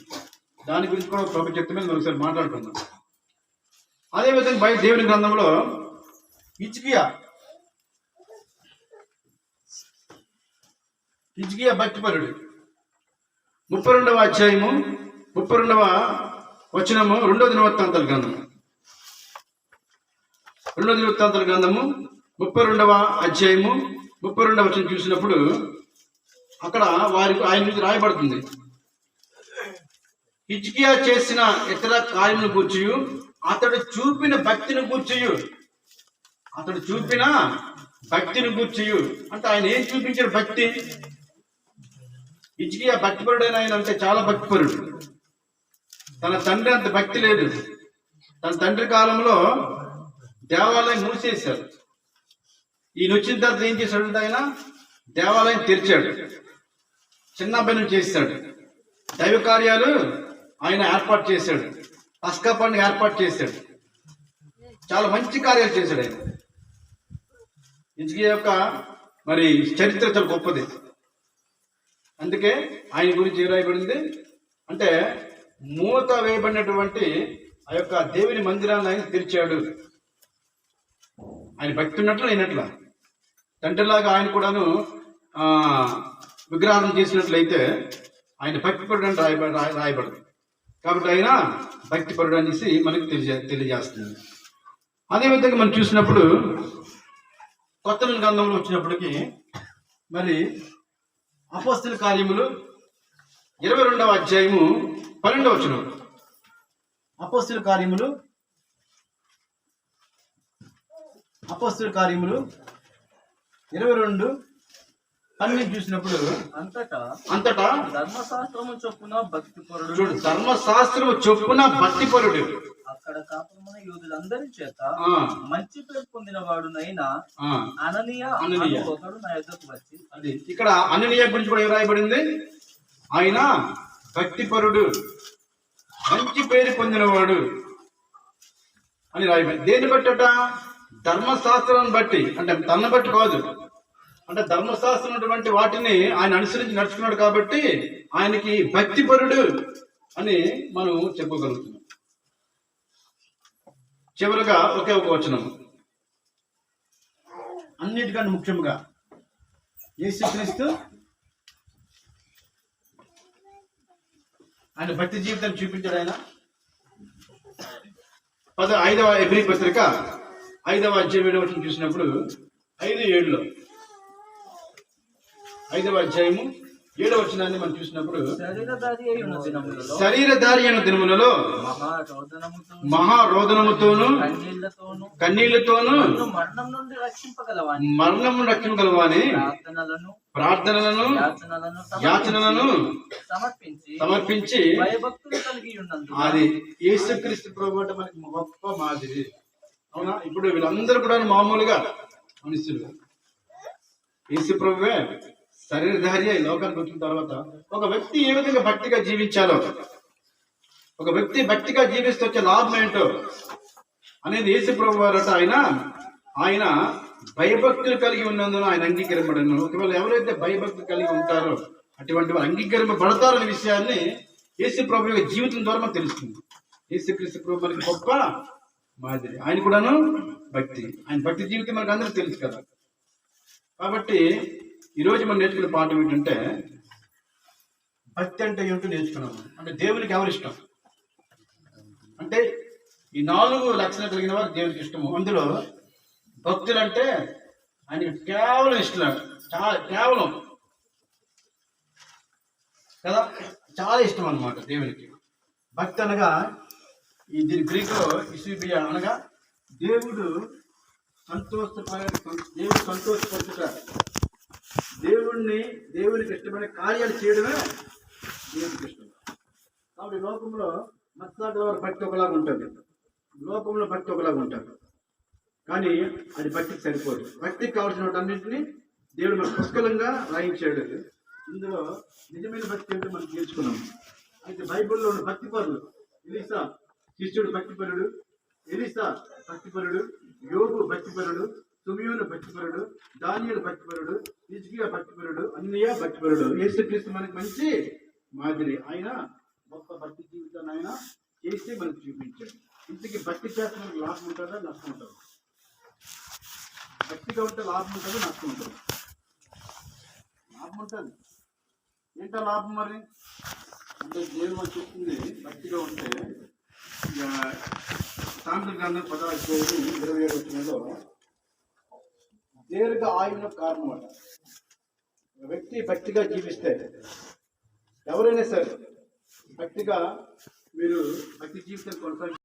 దాని గురించి కూడా గొప్ప చెప్తే మీద ఒకసారి మాట్లాడుకుందాం. అదేవిధంగా దేవుని గ్రంథంలో హిజ్కియా భక్తిపరుడు 32వ అధ్యాయము 32వ వచనము 2వ దినవృత్తాంతాల గ్రంథము 32వ అధ్యాయము 32వ వచనం చూసినప్పుడు అక్కడ ఆయన నుంచి రాయబడుతుంది. హిజ్కియా చేసిన ఇతర కార్యములను గూర్చి అతడు చూపిన భక్తిని గూర్చి అంటే ఆయన ఏం చూపించాడు? భక్తి. హిజ్కియా భక్తిపరుడైన ఆయన అంటే చాలా భక్తిపరుడు. తన తండ్రి అంత భక్తి లేదు. తన తండ్రి కాలంలో దేవాలయం మూసేశారు. ఈయన వచ్చిన తర్వాత ఏం చేశాడు? ఆయన దేవాలయం తెరిచాడు, చిన్నాభిన్నం చేశాడు, దైవ కార్యాలు ఆయన ఏర్పాటు చేశాడు, పస్కా పండుగ ఏర్పాటు చేశాడు, చాలా మంచి కార్యాలు చేశాడు ఆయన. హిజ్కియా యొక్క మరి చరిత్ర చాలా గొప్పది. అందుకే ఆయన గురించి ఏం రాయబడింది అంటే మూత వేయబడినటువంటి ఆ యొక్క దేవుని మందిరాన్ని ఆయన తెరిచాడు. ఆయన భక్తి ఉన్నట్లు అయినట్ల తండ్రిలాగా ఆయన కూడాను విగ్రహం చేసినట్లయితే ఆయన భక్తిపరుడు అని రాయబడదు. కాబట్టి ఆయన భక్తిపరుడు అనేసి మనకు తెలియజేస్తుంది. అదేవిధంగా మనం చూసినప్పుడు కొత్త గ్రంథంలో వచ్చినప్పటికీ మరి అపోస్తల కార్యములు 22వ అధ్యాయము 12వ వచనం. అపోస్తల కార్యములు 22:12 చూసినప్పుడు అంతటా ధర్మశాస్త్రము చొప్పున భక్తిపరుడు, చూడు, ధర్మశాస్త్రము చొప్పున భక్తిపరుడు అక్కడ కాపురమున్న యూదులందరి చేత మంచి పేరు పొందిన వాడునైనా అననీయ ఒకడు నా యొద్దకు వచ్చి. అది ఇక్కడ అననీయ గురించి కూడా రాయబడింది. ఆయన భక్తిపరుడు, మంచి పేరు పొందినవాడు అని రాయబడింది. దేన్ని బట్టట? ధర్మశాస్త్రాన్ని బట్టి, అంటే తనను బట్టి కాదు, అంటే ధర్మశాస్త్రం ఉన్నటువంటి వాటిని ఆయన అనుసరించి నడుచుకున్నాడు కాబట్టి ఆయనకి భక్తిపరుడు అని మనం చెప్పగలుగుతున్నాం. చివరిగా ఒకే ఒక వచనం, అన్నిటికన్నా ముఖ్యంగా యేసుక్రీస్తు ఆయన భక్తి జీవితాన్ని చూపించాడు. ఆయన 5వ ఎబ్రీ పత్రిక 5వ అధ్యాయం చూసినప్పుడు 5:7 5వ అధ్యాయము 7వ వచనాన్ని మనం చూసినప్పుడు శరీరధారి అయిన దినములలో మహారోదనముతోను కన్నీళ్లతోను మరణం రక్షింపగలవాని ప్రార్థనలను యాచనలను సమర్పించి అది యేసుక్రీస్తు ప్రభువు అంటే మనకి గొప్ప మాదిరి. అవునా? ఇప్పుడు వీళ్ళందరూ కూడా మామూలుగా మనుషులు. యేసు ప్రభువే శరీరధారి అయి లోకానికి వచ్చిన తర్వాత ఒక వ్యక్తి ఏ విధంగా భక్తిగా జీవించాలో, ఒక వ్యక్తి భక్తిగా జీవిస్తూ వచ్చే లాభం ఏంటో అనేది యేసు ప్రభు వారట ఆయన భయభక్తులు కలిగి ఉన్నందున ఆయన అంగీకరింపబడను. ఒకవేళ ఎవరైతే భయభక్తులు కలిగి ఉంటారో అటువంటి వారు అంగీకరింపబడతారనే విషయాన్ని యేసు ప్రభు యొక్క జీవితం ద్వారా మనకు తెలుస్తుంది. యేసుక్రీస్తు ప్రభు మనకి గొప్ప మాదిరి. ఆయన కూడాను భక్తి, ఆయన భక్తి జీవితం మనకు అందరూ తెలుసు కదా. కాబట్టి ఈరోజు మనం నేర్చుకునే పాఠం ఏంటంటే భక్తి అంటే ఏమిటో నేర్చుకున్నాము. అంటే దేవునికి ఎవరు ఇష్టం అంటే ఈ 4 లక్షణాలు కలిగిన వారు దేవునికి ఇష్టము. అందులో భక్తులు అంటే ఆయనకి కేవలం ఇష్టం, కేవలం కదా, చాలా ఇష్టం అన్నమాట దేవునికి. భక్తి అనగా దీని గ్రీకులో ఇసుబియా అనగా దేవుడు సంతోషపరచుట, దేవునికి ఇష్టమైన కార్యాలు చేయడమే దేవునికి ఇష్టం. కాబట్టి లోకంలో మత్సాటి వారు భక్తి ఒకలాగా ఉంటుంది, లోకంలో భక్తి ఒకలాగా ఉంటారు. కానీ అది భక్తికి సరిపోదు. భక్తికి కావాల్సిన అన్నింటినీ దేవుడు మనకు పుష్కలంగా రాయించాడు. ఇందులో నిజమైన భక్తి ఏంటో మనం నేర్చుకున్నాం. అయితే బైబిల్లో ఉన్న భక్తిపరులు, ఎలీసా శిష్యుడు భక్తిపరుడు, ఎలీసా భక్తిపరుడు, యోబు భక్తిపరుడు, సుమియోను భక్తిపరుడు, దానియేలు భక్తిపరుడు, హిజ్కియా భక్తిపరుడు, అన్నయ్య భక్తిపరుడు. యేసుక్రీస్తు మనకి మంచి మాదిరి. ఆయన గొప్ప భక్తి జీవితాన్ని ఆయన చేసి మనకు చూపించాడు. ఇంతకీ భక్తి చేస్తే మనకు లాభం ఉంటుందా నష్టం ఉంటుంది? భక్తిగా ఉంటే లాభం ఉంటుంది, నష్టం ఉంటుంది. లాభం ఉంటుంది. ఏంటో లాభం మరి అంటే దేవుడు మనం చెప్తుంది భక్తిగా ఉంటే సాంఖ్య గ్రంథం 16:27 దీర్ఘ ఆయువుల కారణం అట. వ్యక్తి భక్తిగా జీవిస్తే, ఎవరైనా సరే భక్తిగా మీరు భక్తి జీవితం కొనసాగి